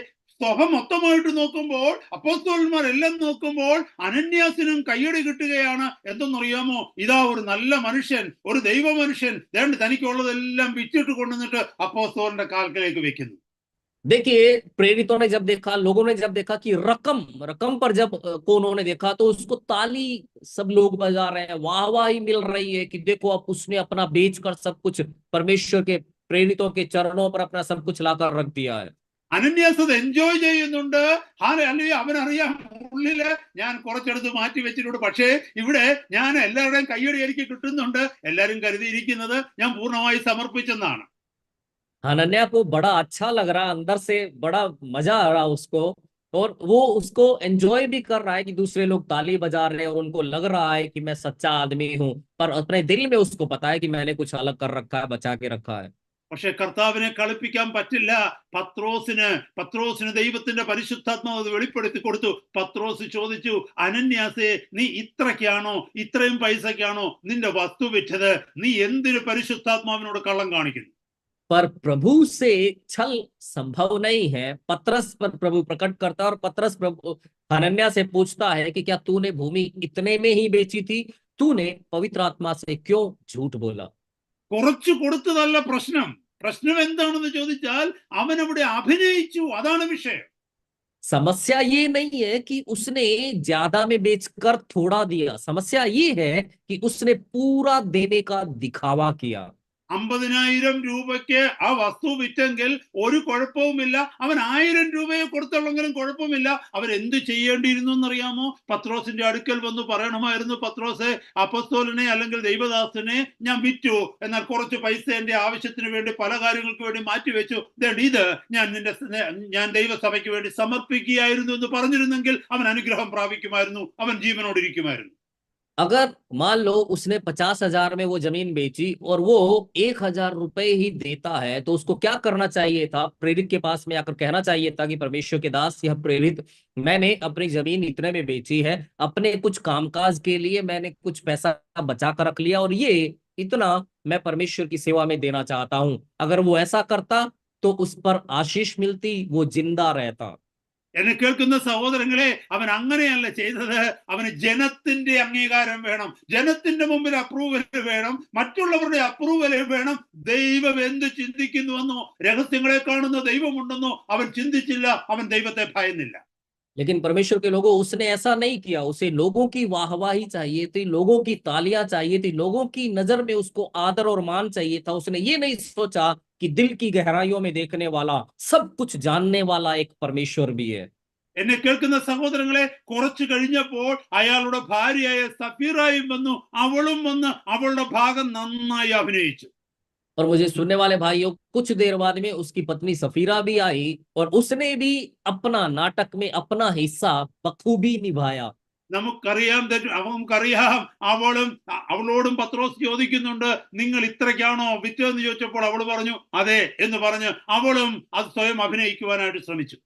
സ്വഹ മൊത്തമായിട്ട് നോക്കുമ്പോൾ, അപ്പോസ്തലന്മാരെല്ലാം നോക്കുമ്പോൾ അനന്യാസിനും കയ്യടി കിട്ടുകയാണ്. എന്തെന്നറിയാമോ? ഇതാ ഒരു നല്ല മനുഷ്യൻ, ഒരു ദൈവ മനുഷ്യൻ തനിക്കുള്ളതെല്ലാം വിറ്റിട്ട് കൊണ്ടുവന്നിട്ട് അപ്പോസ്തലന്റെ കാൽക്കലേക്ക് വെക്കുന്നു. देखिए, प्रेरितों ने जब देखा, लोगों ने जब देखा कि रकम रकम पर जब को उन्होंने देखा तो उसको ताली सब लोग बजा रहे हैं, वाहवाही मिल रही है कि देखो अब उसने अपना बेच कर सब कुछ परमेश्वर के प्रेरितों के चरणों पर अपना सब कुछ लाकर रख दिया है। അനന്യാസ് അത് എൻജോയ് ചെയ്യുന്നുണ്ട്. അല്ലെങ്കിൽ അവനറിയാം ഉള്ളില് ഞാൻ കുറച്ചെടുത്ത് മാറ്റി വെച്ചിട്ടുണ്ട്. പക്ഷേ ഇവിടെ ഞാൻ എല്ലാവരുടെയും കയ്യടി എനിക്ക് കിട്ടുന്നുണ്ട്. എല്ലാവരും കരുതിയിരിക്കുന്നത് ഞാൻ പൂർണ്ണമായി സമർപ്പിച്ചെന്നാണ്. हनन्या को बड़ा अच्छा लग रहा, अंदर से बड़ा मजा आ रहा उसको, और वो उसको एंजॉय भी कर रहा है कि दूसरे लोग ताली बजा रहे हैं और उनको लग रहा है कि मैं सच्चा आदमी हूं, पर अपने दिल में उसको पता है कि मैंने कुछ अलग कर रखा है, बचा के रखा है। പക്ഷെ കർത്താവിനെ കളിപ്പിക്കാൻ പറ്റില്ല. പത്രോസിന് ദൈവത്തിന്റെ പരിശുദ്ധാത്മാവ് വെളിപ്പെടുത്തി കൊടുത്തു. പത്രോസ് ചോദിച്ചു, അനന്യാസേ, നീ ഇത്രയ്ക്കാണോ, ഇത്രയും പൈസക്കാണോ നിന്റെ വസ്തു വിറ്റത്? നീ എന്തിന് പരിശുദ്ധാത്മാവിനോട് കള്ളം കാണിക്കുന്നു? पर प्रभु से छल संभव नहीं है। पतरस पर प्रभु प्रकट करता है और पतरस प्रभु हनन्या से पूछता है कि क्या तूने भूमि इतने में ही बेची थी? तूने पवित्र आत्मा से क्यों झूठ बोला? കുറച്ചു കൊടുത്തതല്ല പ്രശ്നം. പ്രശ്നം എന്താണെന്ന് ചോദിച്ചാൽ അവൻ അവിടെ അഭിനയിച്ചു. അതാണ് വിഷയം. समस्या ये नहीं है कि उसने ज्यादा में बेचकर थोड़ा दिया, समस्या ये है कि उसने पूरा देने का दिखावा किया। 50,000 രൂപയ്ക്ക് ആ വസ്തു വിറ്റെങ്കിൽ ഒരു കുഴപ്പവുമില്ല. അവൻ 1000 രൂപയെ കൊടുത്തുള്ളെങ്കിലും കുഴപ്പമില്ല. അവൻ എന്ത് ചെയ്യേണ്ടിയിരുന്നു എന്നറിയാമോ? പത്രോസിന്റെ അടുക്കൽ വന്ന് പറയണമായിരുന്നു, പത്രോസെ, അപ്പോസ്തലനെ അല്ലെങ്കിൽ ദൈവദാസനെ ഞാൻ വിറ്റു, എന്നാൽ കുറച്ച് പൈസ എന്റെ ആവശ്യത്തിന് വേണ്ടി പല കാര്യങ്ങൾക്ക് വേണ്ടി മാറ്റിവെച്ചു. ഇത് ഞാൻ ദൈവസഭയ്ക്ക് വേണ്ടി സമർപ്പിക്കുകയായിരുന്നു എന്ന് പറഞ്ഞിരുന്നെങ്കിൽ അവൻ അനുഗ്രഹം പ്രാപിക്കുമായിരുന്നു, അവൻ ജീവനോടിരിക്കുമായിരുന്നു. अगर मान लो उसने 50,000 में वो जमीन बेची और वो 1,000 रुपए ही देता है तो उसको क्या करना चाहिए था? प्रेरित के पास में आकर कहना चाहिए था कि परमेश्वर के दास, यह प्रेरित, मैंने अपनी जमीन इतने में बेची है, अपने कुछ कामकाज के लिए मैंने कुछ पैसा बचा कर रख लिया और ये इतना मैं परमेश्वर की सेवा में देना चाहता हूं। अगर वो ऐसा करता तो उस पर आशीष मिलती, वो जिंदा रहता। എന്നെ കേൾക്കുന്ന സഹോദരങ്ങളെ, അവൻ അങ്ങനെയല്ല ചെയ്തത്. അവന് ജനത്തിന്റെ അംഗീകാരം വേണം, ജനത്തിന്റെ മുമ്പിൽ അപ്രൂവൽ വേണം, മറ്റുള്ളവരുടെ അപ്രൂവൽ വേണം. ദൈവം എന്ത് ചിന്തിക്കുന്നുവെന്നോ, രഹസ്യങ്ങളെ കാണുന്ന ദൈവമുണ്ടെന്നോ അവൻ ചിന്തിച്ചില്ല. അവൻ ദൈവത്തെ ഭയന്നില്ല. लेकिन परमेश्वर के लोगों, उसने ऐसा नहीं किया। उसे लोगों की वाहवाही चाहिए थी, लोगों की तालियां चाहिए थी, लोगों की नजर में उसको आदर और मान चाहिए था। उसने ये नहीं सोचा कि दिल की गहराइयों में देखने वाला, सब कुछ जानने वाला एक परमेश्वर भी है। എന്നെ കേൾക്കുന്ന സഹോദരങ്ങളെ, കുറച്ചു കഴിഞ്ഞപ്പോൾ അയാളുടെ ഭാര്യയായ സഫീറായും വന്നു. അവളും വന്ന് അവളുടെ ഭാഗം നന്നായി അഭിനയിച്ചു. और मुझे सुनने वाले भाइयों, कुछ देर बाद में उसकी पत्नी सफीरा भी आई और उसने भी अपना नाटक में अपना हिस्सा बखूबी निभाया। നമുക്കറിയാം, അവളോടും പത്രോസ് ചോദിക്കുന്നുണ്ട്, നിങ്ങൾ ഇത്രയ്ക്കാണോ വിറ്റതെന്ന് ചോദിച്ചപ്പോൾ അവൾ പറഞ്ഞു അതെ എന്ന് പറഞ്ഞ് അവളും അത് സ്വയം അഭിനയിക്കുവാനായിട്ട് ശ്രമിച്ചു.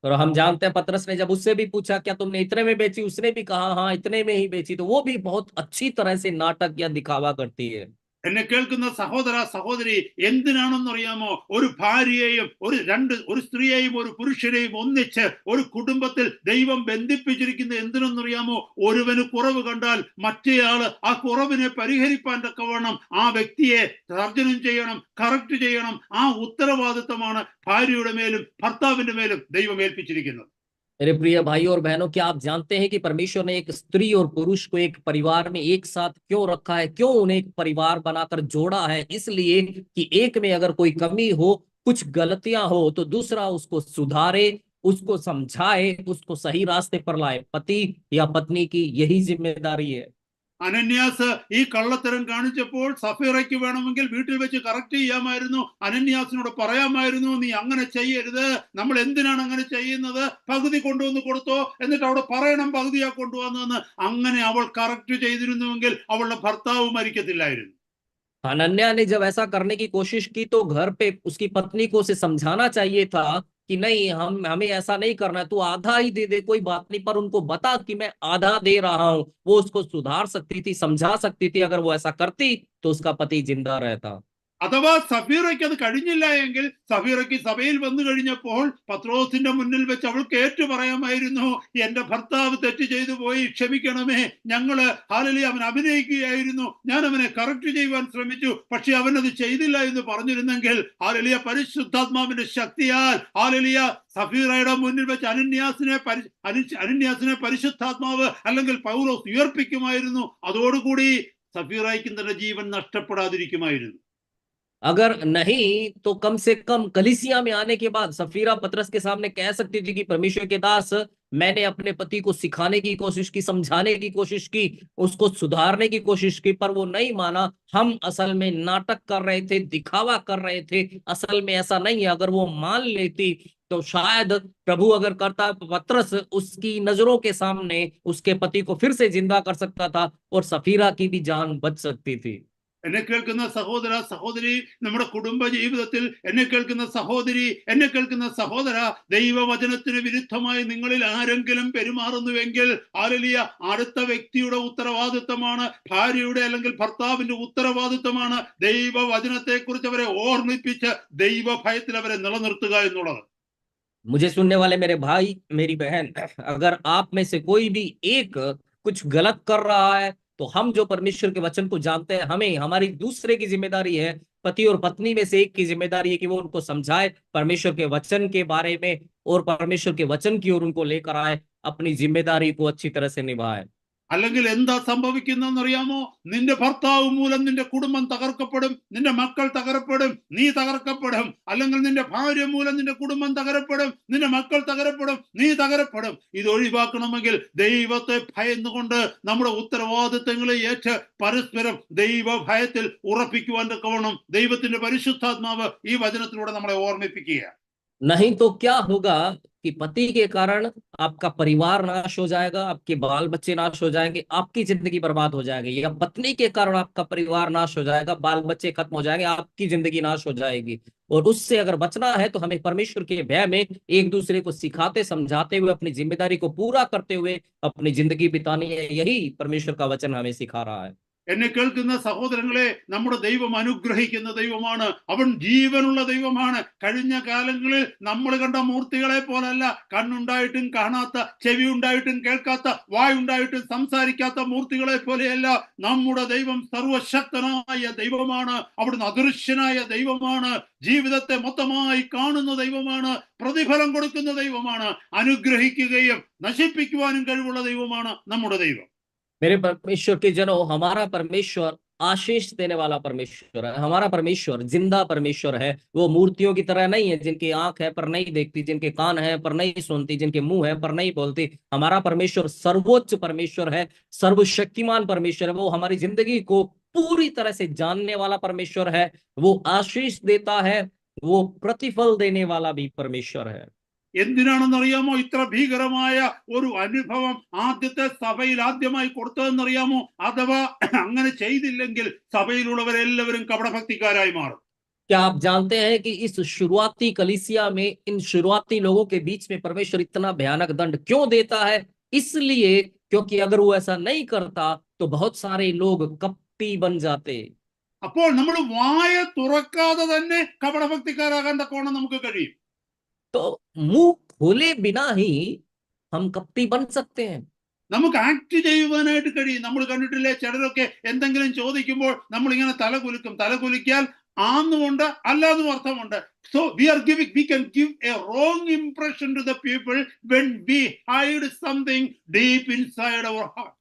और हम जानते हैं पतरस ने जब उससे भी पूछा क्या तुमने इतने में बेची, उसने भी कहा हाँ इतने में ही बेची, तो वो भी बहुत अच्छी तरह से नाटक या दिखावा करती है। എന്നെ കേൾക്കുന്ന സഹോദര സഹോദരി, എന്തിനാണെന്നറിയാമോ ഒരു ഭാര്യയെയും ഒരു സ്ത്രീയെയും ഒരു പുരുഷനെയും ഒന്നിച്ച് ഒരു കുടുംബത്തിൽ ദൈവം ബന്ധിപ്പിച്ചിരിക്കുന്നത് എന്തിനെന്നറിയാമോ? ഒരുവന് കുറവ് കണ്ടാൽ മറ്റേയാള് ആ കുറവിനെ പരിഹരിപ്പാൻ തക്കവണ്ണം ആ വ്യക്തിയെ തർജ്ജനം ചെയ്യണം, കറക്റ്റ് ചെയ്യണം. ആ ഉത്തരവാദിത്തമാണ് ഭാര്യയുടെ മേലും ഭർത്താവിന്റെ മേലും ദൈവം ഏൽപ്പിച്ചിരിക്കുന്നത്. मेरे प्रिय भाइयों और बहनों, क्या आप जानते हैं कि परमेश्वर ने एक स्त्री और पुरुष को एक परिवार में एक साथ क्यों रखा है? क्यों उन्हें एक परिवार बनाकर जोड़ा है? इसलिए कि एक में अगर कोई कमी हो, कुछ गलतियां हो, तो दूसरा उसको सुधारे, उसको समझाए, उसको सही रास्ते पर लाए। पति या पत्नी की यही जिम्मेदारी है। അനന്യാസ് ഈ കള്ളത്തരം കാണിച്ചപ്പോൾ സഫീറയ്ക്ക് വേണമെങ്കിൽ വീട്ടിൽ വെച്ച് കറക്റ്റ് ചെയ്യാമായിരുന്നു. അനന്യാസിനോട് പറയാമായിരുന്നു, നീ അങ്ങനെ ചെയ്യരുത്, നമ്മൾ എന്തിനാണ് അങ്ങനെ ചെയ്യുന്നത്, പകുതി കൊണ്ടുവന്ന് കൊടുത്തോ, എന്നിട്ട് അവിടെ പറയണം പകുതിയാ കൊണ്ടുവന്നെന്ന്. അങ്ങനെ അവൾ കറക്റ്റ് ചെയ്തിരുന്നുവെങ്കിൽ അവളുടെ ഭർത്താവ് മരിക്കത്തില്ലായിരുന്നു. अनन्या ने जब ऐसा करने की कोशिश की तो घर पे उसकी पत्नी को उसे समझाना चाहिए था कि नहीं, हमें ऐसा नहीं करना, तू आधा ही दे दे, कोई बात नहीं, पर उनको बता कि मैं आधा दे रहा हूं। वो उसको सुधार सकती थी, समझा सकती थी। अगर वो ऐसा करती तो उसका पति जिंदा रहता। അഥവാ സഫീറയ്ക്ക് അത് കഴിഞ്ഞില്ല എങ്കിൽ സഫീറയ്ക്ക് സഭയിൽ വന്നു കഴിഞ്ഞപ്പോൾ പത്രോസിന്റെ മുന്നിൽ വെച്ച് അവൾക്ക് ഏറ്റു പറയാമായിരുന്നു, എന്റെ ഭർത്താവ് തെറ്റ് ചെയ്തു പോയി, ക്ഷമിക്കണമേ, ഞങ്ങള് ഹല്ലേലൂയ അവൻ അഭിനയിക്കുകയായിരുന്നു, ഞാൻ അവനെ കറക്റ്റ് ചെയ്യുവാൻ ശ്രമിച്ചു, പക്ഷെ അവനത് ചെയ്തില്ല എന്ന് പറഞ്ഞിരുന്നെങ്കിൽ ഹല്ലേലൂയ പരിശുദ്ധാത്മാവിന്റെ ശക്തിയാൽ ഹല്ലേലൂയ സഫീറയുടെ മുന്നിൽ വെച്ച് അനന്യാസിനെ പരിശുദ്ധാത്മാവ് അല്ലെങ്കിൽ പൗലോസ് ഉയർപ്പിക്കുമായിരുന്നു. അതോടുകൂടി സഫീറയ്ക്കും തന്റെ ജീവൻ നഷ്ടപ്പെടാതിരിക്കുമായിരുന്നു. अगर नहीं तो कम से कम कलीसिया में आने के बाद सफीरा पतरस के सामने कह सकती थी कि परमेश्वर के दास, मैंने अपने पति को सिखाने की कोशिश की, समझाने की कोशिश की, उसको सुधारने की कोशिश की, पर वो नहीं माना। हम असल में नाटक कर रहे थे, दिखावा कर रहे थे, असल में ऐसा नहीं है। अगर वो मान लेती तो शायद प्रभु अगर करता, पतरस उसकी नजरों के सामने उसके पति को फिर से जिंदा कर सकता था और सफीरा की भी जान बच सकती थी। എന്നെ കേൾക്കുന്ന സഹോദര സഹോദരി, നമ്മുടെ കുടുംബ ജീവിതത്തിൽ എന്നെ കേൾക്കുന്ന സഹോദരി, എന്നെ കേൾക്കുന്ന സഹോദര, ദൈവവചനത്തിന് വിരുദ്ധമായി നിങ്ങളിൽ ആരെങ്കിലും പെരുമാറുന്നുവെങ്കിൽ ഹല്ലേലൂയ അടുത്ത വ്യക്തിയുടെ ഉത്തരവാദിത്തമാണ്, ഭാര്യയുടെ അല്ലെങ്കിൽ ഭർത്താവിന്റെ ഉത്തരവാദിത്തമാണ് ദൈവവചനത്തെ കുറിച്ച് അവരെ ഓർമ്മിപ്പിച്ച് ദൈവഭയത്തിൽ അവരെ നിലനിർത്തുക എന്നുള്ളത്. मुझे सुनने वाले मेरे भाई मेरी बहन, अगर आप में से कोई भी एक कुछ गलत कर रहा है तो हम जो परमेश्वर के वचन को जानते हैं, हमारी दूसरे की जिम्मेदारी है, पति और पत्नी में से एक की जिम्मेदारी है कि वो उनको समझाए परमेश्वर के वचन के बारे में और परमेश्वर के वचन की ओर उनको लेकर आए, अपनी जिम्मेदारी को अच्छी तरह से निभाए। അല്ലെങ്കിൽ എന്താ സംഭവിക്കുന്നറിയാമോ? നിന്റെ ഭർത്താവ് മൂലം നിന്റെ കുടുംബം തകർക്കപ്പെടും, നിന്റെ മക്കൾ തകരപ്പെടും, നീ തകർക്കപ്പെടും. അല്ലെങ്കിൽ നിന്റെ ഭാര്യ മൂലം നിന്റെ കുടുംബം തകരപ്പെടും, നിന്റെ മക്കൾ തകരപ്പെടും, നീ തകരപ്പെടും. ഇത് ഒഴിവാക്കണമെങ്കിൽ ദൈവത്തെ ഭയന്നുകൊണ്ട് നമ്മുടെ ഉത്തരവാദിത്തങ്ങളെ ഏറ്റ് പരസ്പരം ദൈവ ഭയത്തിൽ ഉറപ്പിക്കുവാൻ തക്കവണ്ണം ദൈവത്തിന്റെ പരിശുദ്ധാത്മാവ് ഈ വചനത്തിലൂടെ നമ്മളെ ഓർമ്മിപ്പിക്കുക. नहीं तो क्या होगा कि पति के कारण आपका परिवार नाश हो जाएगा, आपके बाल बच्चे नाश हो जाएंगे, आपकी जिंदगी बर्बाद हो जाएगी, या पत्नी के कारण आपका परिवार नाश हो जाएगा, बाल बच्चे खत्म हो जाएंगे, आपकी जिंदगी नाश हो जाएगी। और उससे अगर बचना है तो हमें परमेश्वर के भय में एक दूसरे को सिखाते समझाते हुए अपनी जिम्मेदारी को पूरा करते हुए अपनी जिंदगी बितानी है। यही परमेश्वर का वचन हमें सिखा रहा है। എന്നെ കേൾക്കുന്ന സഹോദരങ്ങളെ, നമ്മുടെ ദൈവം അനുഗ്രഹിക്കുന്ന ദൈവമാണ്, അവൻ ജീവനുള്ള ദൈവമാണ്. കഴിഞ്ഞ കാലങ്ങളിൽ നമ്മൾ കണ്ട മൂർത്തികളെ പോലല്ല, കണ്ണുണ്ടായിട്ടും കാണാത്ത, ചെവി ഉണ്ടായിട്ടും കേൾക്കാത്ത, വായുണ്ടായിട്ടും സംസാരിക്കാത്ത മൂർത്തികളെ പോലെയല്ല. നമ്മുടെ ദൈവം സർവശക്തനായ ദൈവമാണ്, അവിടുന്ന് അദൃശ്യനായ ദൈവമാണ്, ജീവിതത്തെ മൊത്തമായി കാണുന്ന ദൈവമാണ്, പ്രതിഫലം കൊടുക്കുന്ന ദൈവമാണ്, അനുഗ്രഹിക്കുകയും നശിപ്പിക്കുവാനും കഴിവുള്ള ദൈവമാണ് നമ്മുടെ ദൈവം. मेरे परमेश्वर के जनों, हमारा परमेश्वर आशीष देने वाला परमेश्वर है। हमारा परमेश्वर जिंदा परमेश्वर है। वो मूर्तियों की तरह नहीं है, जिनकी आंख है पर नहीं देखती, जिनके कान है पर नहीं सुनती, जिनके मुंह है पर नहीं बोलती। हमारा परमेश्वर सर्वोच्च परमेश्वर है, सर्वशक्तिमान परमेश्वर है। वो हमारी जिंदगी को पूरी तरह से जानने वाला परमेश्वर है। वो आशीष देता है, वो प्रतिफल देने वाला भी परमेश्वर है। എന്തിനാണെന്നറിയാമോ ഇത്ര ഭീകരമായ ഒരു അനുഭവം ആദ്യത്തെ സഭയിൽ ആദ്യമായി കൊടുത്തതെന്നറിയാമോ? അഥവാ അങ്ങനെ ചെയ്തില്ലെങ്കിൽ സഭയിലുള്ളവരെല്ലാവരും കപടഭക്തിക്കാരായി മാറും. क्या आप जानते हैं कि इस शुरुआती कलीसिया में, इन शुरुआती लोगों के बीच में परमेश्वर इतना भयानक दंड क्यों देता है? इसलिए क्योंकि अगर वो ऐसा नहीं करता तो बहुत सारे लोग कपटी बन जाते। അപ്പോൾ നമ്മൾ വായ തുറക്കാതെ തന്നെ കപടഭക്തിക്കാരാകാൻ തക്കവണ്ണം നമുക്ക് കഴിയും. तो मुंह खोले बिना ही हम कपटी बन सकते हैं। നമുക്ക് ആക്ട് ചെയ്യുവാനായിട്ട് കഴിയും. നമ്മൾ കണ്ടിട്ടില്ലേ, ചിലരൊക്കെ എന്തെങ്കിലും ചോദിക്കുമ്പോൾ നമ്മൾ ഇങ്ങനെ തല കുലുക്കും. തല കുലുക്കിയാൽ ആന്നുമുണ്ട് അല്ലാന്നും അർത്ഥമുണ്ട്. So we can give a wrong impression to the people when we hide something deep inside our heart.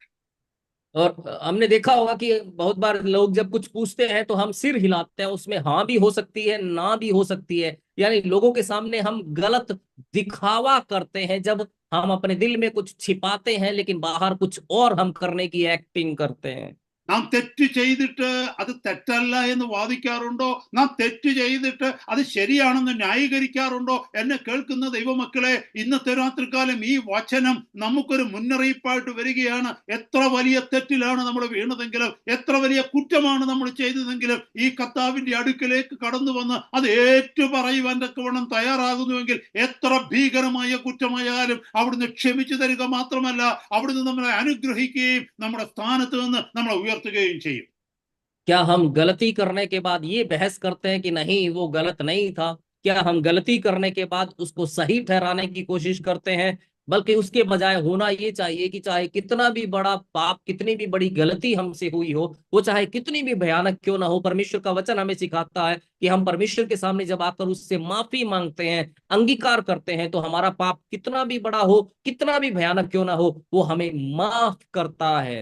और हमने देखा होगा कि बहुत बार लोग जब कुछ पूछते हैं तो हम सिर हिलाते हैं, उसमें हाँ भी हो सकती है, ना भी हो सकती है। यानी लोगों के सामने हम गलत दिखावा करते हैं जब हम अपने दिल में कुछ छिपाते हैं, लेकिन बाहर कुछ और हम करने की एक्टिंग करते हैं। നാം തെറ്റ് ചെയ്തിട്ട് അത് തെറ്റല്ല എന്ന് വാദിക്കാറുണ്ടോ? നാം തെറ്റ് ചെയ്തിട്ട് അത് ശരിയാണെന്ന് ന്യായീകരിക്കാറുണ്ടോ? എന്നെ കേൾക്കുന്ന ദൈവമക്കളെ, ഇന്നത്തെ രാത്രികാലം ഈ വചനം നമുക്കൊരു മുന്നറിയിപ്പായിട്ട് വരികയാണ്. എത്ര വലിയ തെറ്റിലാണ് നമ്മൾ വീണതെങ്കിലും, എത്ര വലിയ കുറ്റമാണ് നമ്മൾ ചെയ്തതെങ്കിലും, ഈ കർത്താവിന്റെ അടുക്കലേക്ക് കടന്നു വന്ന് അത് ഏറ്റു പറയുവാൻ തക്കവണ്ണം തയ്യാറാകുന്നുവെങ്കിൽ, എത്ര ഭീകരമായ കുറ്റമായാലും അവിടുന്ന് ക്ഷമിച്ചു തരിക മാത്രമല്ല, അവിടുന്ന് നമ്മളെ അനുഗ്രഹിക്കുകയും നമ്മുടെ സ്ഥാനത്ത് നിന്ന് നമ്മളെ ഉയർത്തുകയും ചെയ്യും. क्या हम गलती करने के बाद ये बहस करते हैं कि नहीं वो गलत नहीं था? क्या हम गलती करने के बाद उसको सही ठहराने की कोशिश करते हैं? बल्कि उसके बजाय होना ये चाहिए कि चाहे कितना भी बड़ा पाप, कितनी भी बड़ी गलती हमसे हुई हो, वो चाहे कितनी भी भयानक क्यों ना हो, परमेश्वर का वचन हमें सिखाता है कि हम परमेश्वर के सामने जब आकर उससे माफी मांगते हैं, अंगीकार करते हैं, तो हमारा पाप कितना भी बड़ा हो, कितना भी भयानक क्यों ना हो, वो हमें माफ करता है।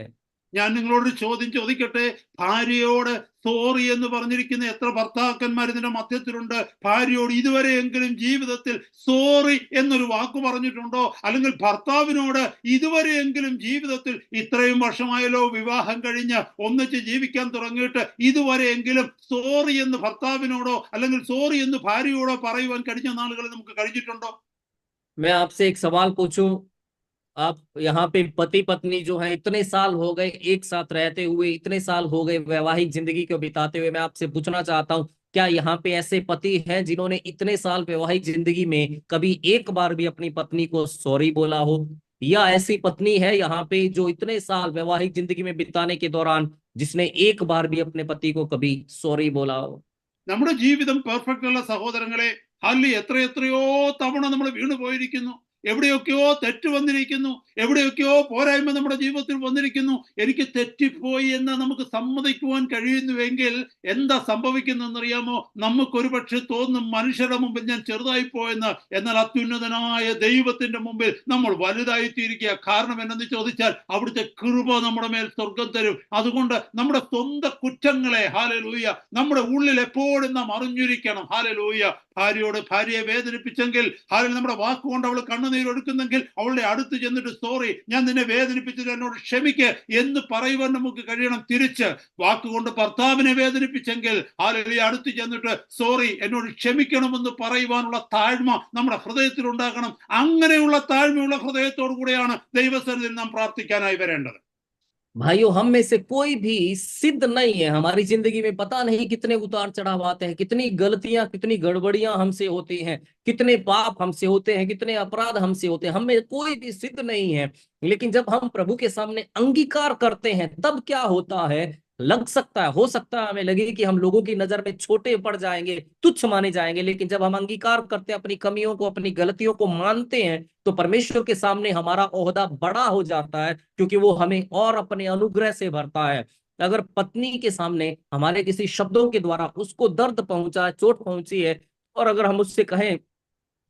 ഞാൻ നിങ്ങളോട് ചോദ്യം ചോദിക്കട്ടെ, ഭാര്യയോട് സോറി എന്ന് പറഞ്ഞിരിക്കുന്ന എത്ര ഭർത്താക്കന്മാർ ഇതിന്റെ മധ്യത്തിലുണ്ട്? ഭാര്യയോട് ഇതുവരെയെങ്കിലും ജീവിതത്തിൽ സോറി എന്നൊരു വാക്ക് പറഞ്ഞിട്ടുണ്ടോ? അല്ലെങ്കിൽ ഭർത്താവിനോട് ഇതുവരെയെങ്കിലും ജീവിതത്തിൽ, ഇത്രയും വർഷമായല്ലോ വിവാഹം കഴിഞ്ഞ് ഒന്നിച്ച് ജീവിക്കാൻ തുടങ്ങിയിട്ട്, ഇതുവരെയെങ്കിലും സോറി എന്ന് ഭർത്താവിനോടോ അല്ലെങ്കിൽ സോറി എന്ന് ഭാര്യയോടോ പറയുവാൻ കഴിഞ്ഞ നാളുകളിൽ നമുക്ക് കഴിഞ്ഞിട്ടുണ്ടോ? मैं आपसे एक सवाल पूछूं, आप यहाँ पे पति पत्नी जो है इतने साल हो गए एक साथ रहते हुए, इतने साल हो गए वैवाहिक जिंदगी को बिताते हुए, मैं आपसे पूछना चाहता हूँ, क्या यहाँ पे ऐसे पति हैं जिन्होंने इतने साल वैवाहिक जिंदगी में कभी एक बार भी अपनी पत्नी को सॉरी बोला हो? या ऐसी पत्नी है यहाँ पे जो इतने साल वैवाहिक जिंदगी में बिताने के दौरान जिसने एक बार भी अपने पति को कभी सॉरी बोला हो? നമ്മുടെ ജീവിതം പെർഫെക്റ്റ് അല്ല സഹോദരങ്ങളെ. അതിൽ എത്രയോ തവണ നമ്മൾ വീണു പോയിരിക്കുന്നു. എവിടെയൊക്കെയോ തെറ്റ് വന്നിരിക്കുന്നു, എവിടെയൊക്കെയോ പോരായ്മ നമ്മുടെ ജീവിതത്തിൽ വന്നിരിക്കുന്നു. എനിക്ക് തെറ്റിപ്പോയി എന്ന് നമുക്ക് സമ്മതിക്കുവാൻ കഴിയുന്നുവെങ്കിൽ എന്താ സംഭവിക്കുന്നതെന്നറിയാമോ? നമുക്കൊരു പക്ഷെ തോന്നും മനുഷ്യരുടെ മുമ്പിൽ ഞാൻ ചെറുതായി പോയെന്ന്. എന്നാൽ അത്യുന്നതനായ ദൈവത്തിന്റെ മുമ്പിൽ നമ്മൾ വലുതായിത്തീരുക. കാരണം എന്നെന്ന് ചോദിച്ചാൽ അവിടുത്തെ കൃപ നമ്മുടെ മേൽ സ്വർഗം തരും. അതുകൊണ്ട് നമ്മുടെ സ്വന്തം കുറ്റങ്ങളെ, ഹല്ലേലൂയ, നമ്മുടെ ഉള്ളിൽ എപ്പോഴും നാം അറിഞ്ഞിരിക്കണം. ഹല്ലേലൂയ. ഭാര്യയെ വേദനിപ്പിച്ചെങ്കിൽ, നമ്മുടെ വാക്കുകൊണ്ട് അവൾ കണ്ണുനീരൊടുക്കുന്നെങ്കിൽ അവളുടെ അടുത്ത് ചെന്നിട്ട് സോറി, ഞാൻ നിന്നെ വേദനിപ്പിച്ചത്, എന്നോട് ക്ഷമിക്ക് എന്ന് പറയുവാൻ നമുക്ക് കഴിയണം. തിരിച്ച് വാക്കുകൊണ്ട് ഭർത്താവിനെ വേദനിപ്പിച്ചെങ്കിൽ അടുത്ത് ചെന്നിട്ട് സോറി, എന്നോട് ക്ഷമിക്കണമെന്ന് പറയുവാനുള്ള താഴ്മ നമ്മുടെ ഹൃദയത്തിൽ ഉണ്ടാകണം. അങ്ങനെയുള്ള താഴ്മയുള്ള ഹൃദയത്തോടു കൂടെയാണ് ദൈവസന്നിധിയിൽ നാം പ്രാർത്ഥിക്കാനായി വരേണ്ടത്. भाइयों, हम में से कोई भी सिद्ध नहीं है। हमारी जिंदगी में पता नहीं कितने उतार चढ़ाव आते हैं, कितनी गलतियां, कितनी गड़बड़ियां हमसे होती हैं, कितने पाप हमसे होते हैं, कितने अपराध हमसे होते हैं। हम में कोई भी सिद्ध नहीं है। लेकिन जब हम प्रभु के सामने अंगीकार करते हैं तब क्या होता है? लग सकता है, हो सकता है हमें लगे कि हम लोगों की नजर में छोटे पड़ जाएंगे, तुच्छ माने जाएंगे। लेकिन जब हम अंगीकार करते हैं, अपनी कमियों को, अपनी गलतियों को मानते हैं, तो परमेश्वर के सामने हमारा ओहदा बड़ा हो जाता है, क्योंकि वो हमें और अपने अनुग्रह से भरता है। अगर पत्नी के सामने हमारे किसी शब्दों के द्वारा उसको दर्द पहुंचा, चोट पहुंची है, और अगर हम उससे कहें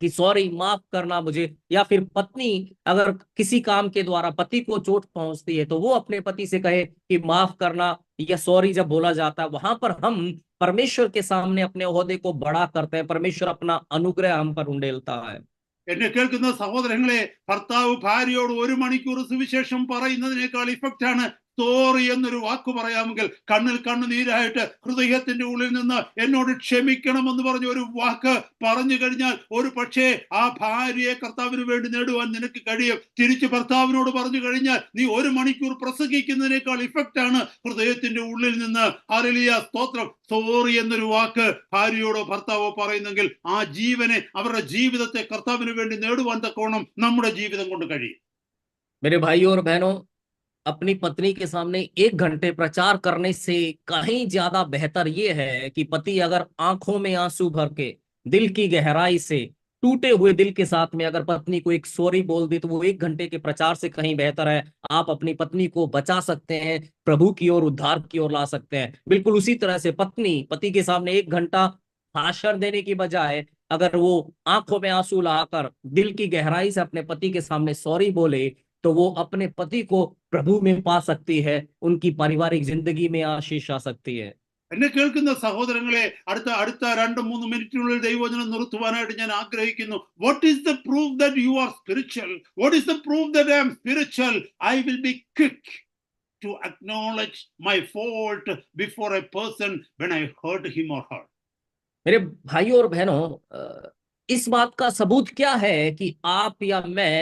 कि सॉरी, माफ करना मुझे, या फिर पत्नी अगर किसी काम के द्वारा पति को चोट पहुंचती है तो वो अपने पति से कहे कि माफ करना या सॉरी जब बोला जाता है, वहां पर हम परमेश्वर के सामने अपने ओहदे को बड़ा करते हैं, परमेश्वर अपना अनुग्रह हम पर उंडेलता है। എന്നെ കേൾക്കുന്ന സഹോദരങ്ങളെ, ഭർത്താവ് ഭാര്യയോട് 1 മണിക്കൂർ സുവിശേഷം പറയുന്നതിനേക്കാൾ ഇഫക്റ്റ് ആണ് സോറി എന്നൊരു വാക്ക് പറയാമെങ്കിൽ, കണ്ണിൽ കണ്ണുനീരായിട്ട് ഹൃദയത്തിന്റെ ഉള്ളിൽ നിന്ന് എന്നോട് ക്ഷമിക്കണമെന്ന് പറഞ്ഞ ഒരു വാക്ക് പറഞ്ഞു കഴിഞ്ഞാൽ ഒരു പക്ഷേ ആ ഭാര്യയെ കർത്താവിന് വേണ്ടി നേടുവാൻ നിനക്ക് കഴിയും. തിരിച്ച് ഭർത്താവിനോട് പറഞ്ഞു കഴിഞ്ഞാൽ നീ 1 മണിക്കൂർ പ്രസംഗിക്കുന്നതിനേക്കാൾ ഇഫക്റ്റ് ആണ് ഹൃദയത്തിന്റെ ഉള്ളിൽ നിന്ന് ഹല്ലേലൂയ സ്തോത്രം സോറി എന്നൊരു വാക്ക് ഭാര്യയോടോ ഭർത്താവോ പറയുന്നെങ്കിൽ ആ ജീവനെ, അവരുടെ ജീവിതത്തെ കർത്താവിന് വേണ്ടി നേടുവാൻ തക്കോണം നമ്മുടെ ജീവിതം കൊണ്ട് കഴിയും. मेरे भाइयों और बहनों, अपनी पत्नी के सामने 1 घंटे प्रचार करने से कहीं ज्यादा बेहतर ये है कि पति अगर आंखों में आंसू भर के, दिल की गहराई से, टूटे हुए दिल के साथ में अगर पत्नी को एक सॉरी बोल दे, तो वो 1 घंटे के प्रचार से कहीं बेहतर है। आप अपनी पत्नी को बचा सकते हैं, प्रभु की ओर, उद्धार की ओर ला सकते हैं। बिल्कुल उसी तरह से पत्नी पति के सामने 1 घंटा भाषण देने की बजाय अगर वो आंखों में आंसू लाकर दिल की गहराई से अपने पति के सामने सॉरी बोले, तो वो अपने पति को प्रभु में पा सकती है, उनकी पारिवारिक जिंदगी में आशीष आ सकती है। എന്നെ കേൾക്കുന്ന സഹോദരങ്ങളെ, അടുത്ത 2-3 മിനിറ്റിനുള്ളിൽ ദൈവവചനം നിർത്തുവാനായിട്ട് ഞാൻ ആഗ്രഹിക്കുന്നു. What is the proof that you are spiritual? What is the proof that I am spiritual? I will be quick to acknowledge my fault before a person when I hurt him or her. मेरे भाइयों और बहनों, इस बात का सबूत क्या है कि आप या मैं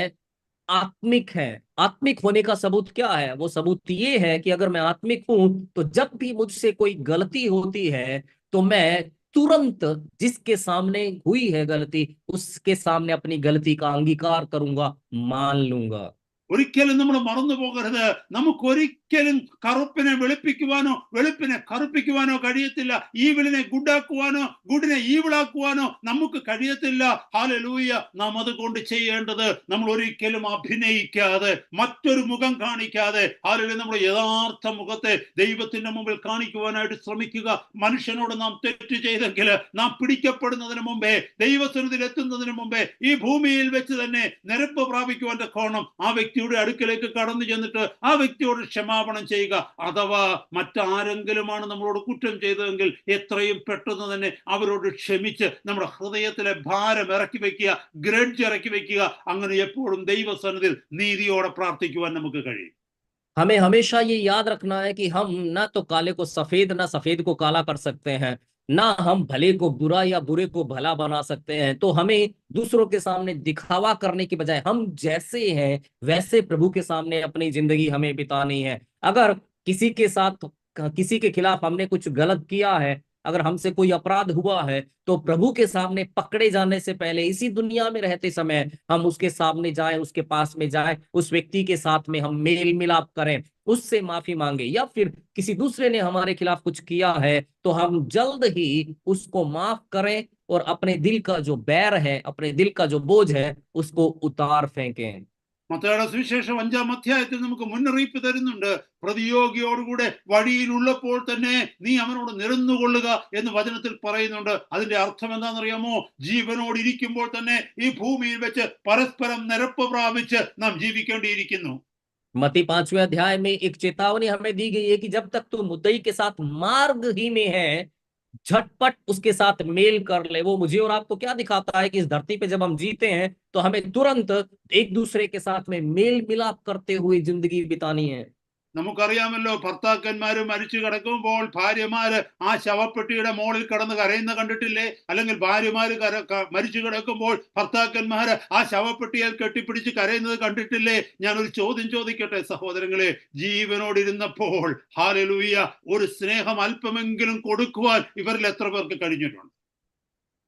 आत्मिक है? आत्मिक होने का सबूत क्या है? वो सबूत ये है कि अगर मैं आत्मिक हूं तो जब भी मुझसे कोई गलती होती है तो मैं तुरंत जिसके सामने हुई है गलती, उसके सामने अपनी गलती का अंगीकार करूंगा, मान लूंगा। ഒരിക്കലും നമ്മൾ മറന്നു പോകരുത്. നമുക്ക് ഒരിക്കലും കറുപ്പിനെ വെളുപ്പിക്കുവാനോ വെളുപ്പിനെ കറുപ്പിക്കുവാനോ കഴിയത്തില്ല. ഈവിളിനെ ഗുഡാക്കുവാനോ ഗുഡിനെ ഈവിളാക്കുവാനോ നമുക്ക് കഴിയത്തില്ല. ഹല്ലേലൂയ. നാം അതുകൊണ്ട് ചെയ്യേണ്ടത്, നമ്മൾ ഒരിക്കലും അഭിനയിക്കാതെ, മറ്റൊരു മുഖം കാണിക്കാതെ, ഹല്ലേലൂയ, നമ്മുടെ യഥാർത്ഥ മുഖത്തെ ദൈവത്തിന്റെ മുമ്പിൽ കാണിക്കുവാനായിട്ട് ശ്രമിക്കുക. മനുഷ്യനോട് നാം തെറ്റ് ചെയ്തെങ്കിൽ നാം പിടിക്കപ്പെടുന്നതിന് മുമ്പേ, ദൈവസന്നിധിയിൽ എത്തുന്നതിന് മുമ്പേ, ഈ ഭൂമിയിൽ വെച്ച് തന്നെ നിരപ്പ് പ്രാപിക്കുവാൻ തക്കോണം ആ വ്യക്തിയുടെ അടുക്കലേക്ക് കടന്നു ചെന്നിട്ട് ആ വ്യക്തിയോട് ക്ഷമാപണം ചെയ്യുക. അഥവാ മറ്റാരെങ്കിലുമാണ് നമ്മളോട് കുറ്റം ചെയ്തതെങ്കിൽ എത്രയും പെട്ടെന്ന് തന്നെ അവരോട് ക്ഷമിച്ച് നമ്മുടെ ഹൃദയത്തിലെ ഭാരം ഇറക്കി വെക്കുക, ഗ്രഡ്ജ് ഇറക്കി വെക്കുക. അങ്ങനെ എപ്പോഴും ദൈവസന്നിധിയിൽ നീതിയോടെ പ്രാർത്ഥിക്കുവാൻ നമുക്ക് കഴിയും. हमें हमेशा ये याद रखना है कि हम ना तो काले को सफेद, ना सफेद को काला कर सकते हैं, ना हम भले को बुरा या बुरे को भला बना सकते हैं। तो हमें दूसरों के सामने दिखावा करने की बजाय हम जैसे हैं वैसे प्रभु के सामने अपनी जिंदगी हमें बितानी है। अगर किसी के साथ, किसी के खिलाफ हमने कुछ गलत किया है, अगर हमसे कोई अपराध हुआ है, तो प्रभु के सामने पकड़े जाने से पहले, इसी दुनिया में रहते समय, हम उसके सामने जाएं, उसके पास में जाएं, उस व्यक्ति के साथ में हम मेल मिलाप करें, उससे माफी मांगे। या फिर किसी दूसरे ने हमारे खिलाफ कुछ किया है तो हम जल्द ही उसको माफ करें और अपने दिल का जो बैर है, अपने दिल का जो बोझ है, उसको उतार फेंकें। മത്തായിയുടെ സുവിശേഷം 5-ാം അധ്യായത്തിൽ നമുക്ക് മുന്നറിയിപ്പ് തരുന്നുണ്ട്. പ്രതിയോഗിയോടുകൂടെ വഴിയിലുള്ളപ്പോൾ തന്നെ നീ അവനോട് നിരന്നുകൊള്ളുക എന്ന് വചനത്തിൽ പറയുന്നുണ്ട്. അതിന്റെ അർത്ഥം എന്താണെന്നറിയാമോ? ജീവനോട് ഇരിക്കുമ്പോൾ തന്നെ ഈ ഭൂമിയിൽ വെച്ച് പരസ്പരം നിരപ്പ് പ്രാപിച്ച് നാം ജീവിക്കേണ്ടിയിരിക്കുന്നു. मत्ती 5वें अध्याय में एक चेतावनी हमें दी गई है कि जब तक तू मुद्दई के साथ मार्ग ही में है, झटपट उसके साथ मेल कर ले। वो मुझे और आपको क्या दिखाता है कि इस धरती पे जब हम जीते हैं तो हमें तुरंत एक दूसरे के साथ में मेल मिलाप करते हुए जिंदगी बितानी है। നമുക്കറിയാമല്ലോ, ഭർത്താക്കന്മാര് മരിച്ചു കിടക്കുമ്പോൾ ഭാര്യമാര് ആ ശവപ്പെട്ടിയുടെ മുകളിൽ കിടന്ന് കരയുന്ന കണ്ടിട്ടില്ലേ? അല്ലെങ്കിൽ ഭാര്യമാര് മരിച്ചു കിടക്കുമ്പോൾ ഭർത്താക്കന്മാര് ആ ശവപ്പെട്ടിയിൽ കെട്ടിപ്പിടിച്ച് കരയുന്നത് കണ്ടിട്ടില്ലേ? ഞാനൊരു ചോദ്യം ചോദിക്കട്ടെ സഹോദരങ്ങളെ, ജീവനോടിരുന്നപ്പോൾ ഹല്ലേലൂയ ഒരു സ്നേഹം അല്പമെങ്കിലും കൊടുക്കുവാൻ ഇവരിൽ എത്ര പേർക്ക് കഴിഞ്ഞിട്ടുണ്ട്?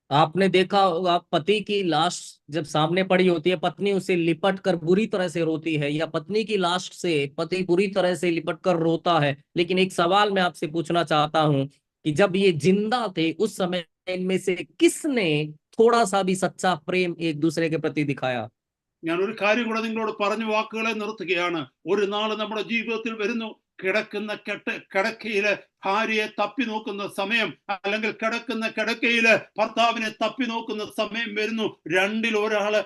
आपने देखा होगा, पति की लाश जब सामने पड़ी होती है, पत्नी उसे लिपट कर बुरी तरह से रोती है, या पत्नी की लाश से पति बुरी तरह से लिपट कर रोता है। लेकिन एक सवाल मैं आपसे पूछना चाहता हूं कि जब ये जिंदा थे उस समय इनमें से किसने थोड़ा सा भी सच्चा प्रेम एक दूसरे के प्रति दिखाया? ഞാൻ ഒരു കാര്യം കൂടെ നിങ്ങളോട് പറഞ്ഞ വാക്കുകളെ നിർത്തുകയാണ്. ഒരു നാൾ നമ്മുടെ ജീവിതത്തിൽ വരുന്നു, കിടക്കയില് ഭാര്യയെ തപ്പി നോക്കുന്ന സമയം, അല്ലെങ്കിൽ കിടക്കുന്ന കിടക്കയില് ഭർത്താവിനെ തപ്പി നോക്കുന്ന സമയം വരുന്നു. രണ്ടിൽ ഒരാള്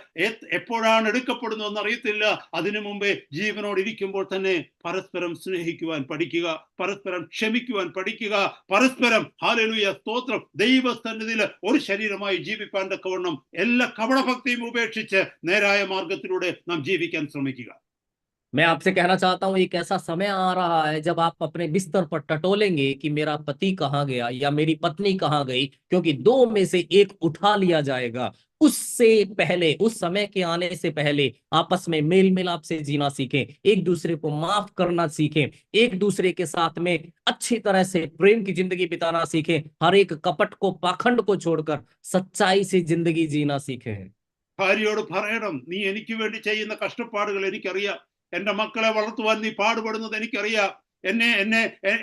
എപ്പോഴാണ് എടുക്കപ്പെടുന്നു എന്നറിയത്തില്ല. അതിനു മുമ്പേ ജീവനോട് ഇരിക്കുമ്പോൾ തന്നെ പരസ്പരം സ്നേഹിക്കുവാൻ പഠിക്കുക, പരസ്പരം ക്ഷമിക്കുവാൻ പഠിക്കുക, പരസ്പരം ഹല്ലേലൂയ സ്തോത്രം ദൈവസന്നിധിയിൽ ഒരു ശരീരമായി ജീവിപ്പാൻ തക്കവണ്ണം എല്ലാ കപടഭക്തിയും ഉപേക്ഷിച്ച് നേരായ മാർഗത്തിലൂടെ നാം ജീവിക്കാൻ ശ്രമിക്കുക. मैं आपसे कहना चाहता हूँ, एक ऐसा समय आ रहा है जब आप अपने बिस्तर पर टटोलेंगे कि मेरा पति कहाँ गया या मेरी पत्नी कहाँ गई, क्योंकि दो में से एक उठा लिया जाएगा। उससे पहले, उस समय के आने से पहले आपस में मेल मिलाप से जीना सीखें, एक दूसरे को माफ करना सीखें, एक दूसरे के साथ में अच्छी तरह से प्रेम की जिंदगी बिताना सीखें, हर एक कपट को, पाखंड को छोड़कर सच्चाई से जिंदगी जीना सीखें। ഭാര്യയോട് പറയണം, നീ എനിക്ക് വേണ്ടി ചെയ്യുന്ന കഷ്ടപ്പാടുകൾ എനിക്കറിയാം, എന്റെ മക്കളെ വളർത്തുവാൻ നീ പാടുപെടുന്നത് എനിക്കറിയാം,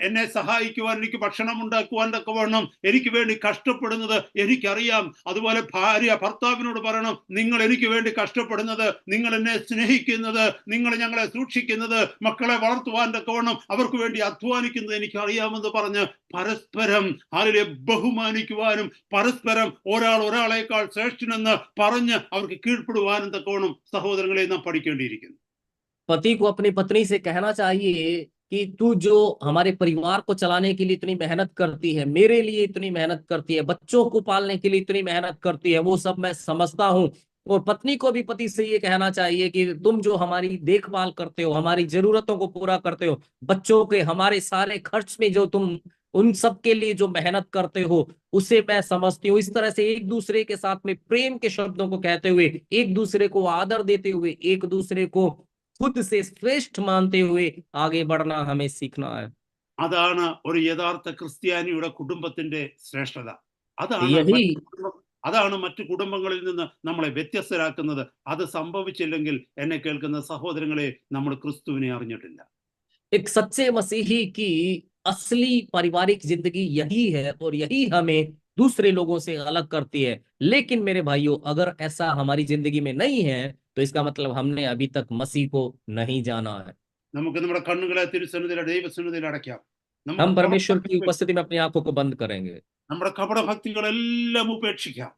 എന്നെ സഹായിക്കുവാൻ, എനിക്ക് ഭക്ഷണം ഉണ്ടാക്കുവാൻ തക്കവണ്ണം എനിക്ക് വേണ്ടി കഷ്ടപ്പെടുന്നത് എനിക്കറിയാം. അതുപോലെ ഭാര്യ ഭർത്താവിനോട് പറയണം, നിങ്ങൾ എനിക്ക് വേണ്ടി കഷ്ടപ്പെടുന്നത്, നിങ്ങൾ എന്നെ സ്നേഹിക്കുന്നത്, നിങ്ങൾ ഞങ്ങളെ സൂക്ഷിക്കുന്നത്, മക്കളെ വളർത്തുവാൻ തക്കവണ്ണം അവർക്ക് വേണ്ടി അധ്വാനിക്കുന്നത് എനിക്കറിയാമെന്ന് പറഞ്ഞ് പരസ്പരം അതിലെ ബഹുമാനിക്കുവാനും പരസ്പരം ഒരാളേക്കാൾ ശ്രേഷ്ഠനെന്ന് പറഞ്ഞ് അവർക്ക് കീഴ്പ്പെടുവാനും തക്കവണ്ണം സഹോദരങ്ങളെ നാം പഠിക്കേണ്ടിയിരിക്കുന്നു. पति को अपनी पत्नी से कहना चाहिए कि तू जो हमारे परिवार को चलाने के लिए इतनी मेहनत करती है, मेरे लिए इतनी मेहनत करती है, बच्चों को पालने के लिए इतनी मेहनत करती है, वो सब मैं समझता हूँ। और पत्नी को भी पति से ये कहना चाहिए कि तुम जो हमारी देखभाल करते हो, हमारी जरूरतों को पूरा करते हो, बच्चों के हमारे सारे खर्च में जो तुम उन सब के लिए जो मेहनत करते हो, उसे मैं समझती हूँ। इस तरह से एक दूसरे के साथ में प्रेम के शब्दों को कहते हुए, एक दूसरे को आदर देते हुए, एक दूसरे को खुद से श्रेष्ठ मानते हुए आगे बढ़ना हमें सीखना है। അതാണ് ഒരു യഥാർത്ഥ ക്രിസ്ത്യാനിയുടെ കുടുംബത്തിന്റെ ശ്രേഷ്ഠത. यही അതാണ് മറ്റു കുടുംബങ്ങളിൽ നിന്ന് നമ്മളെ വ്യത്യസ്തരാക്കുന്നത്. അത് സംഭവിച്ചില്ലെങ്കിൽ എന്നെ കേൾക്കുന്ന സഹോദരങ്ങളെ, നമ്മൾ ക്രിസ്തുവിനെ അറിഞ്ഞിട്ടില്ല. एक सच्चे मसीही की असली पारिवारिक जिंदगी यही है, और यही हमें दूसरे लोगों से अलग करती है। लेकिन मेरे भाइयों, अगर ऐसा हमारी जिंदगी में नहीं है, तो इसका मतलब हमने अभी तक मसीह को नहीं जाना है। നമുക്ക് നമ്മുടെ കണ്ണുകളെ തിരുസന്നിധിയിലെ ദൈവസന്നിധിയിൽ അടയ്ക്കാം. हम परमेश्वर की उपस्थिति में अपनी आंखों को बंद करेंगे, നമ്മുടെ കപടഭക്തികളെല്ലാം ഉപേക്ഷിക്കാം.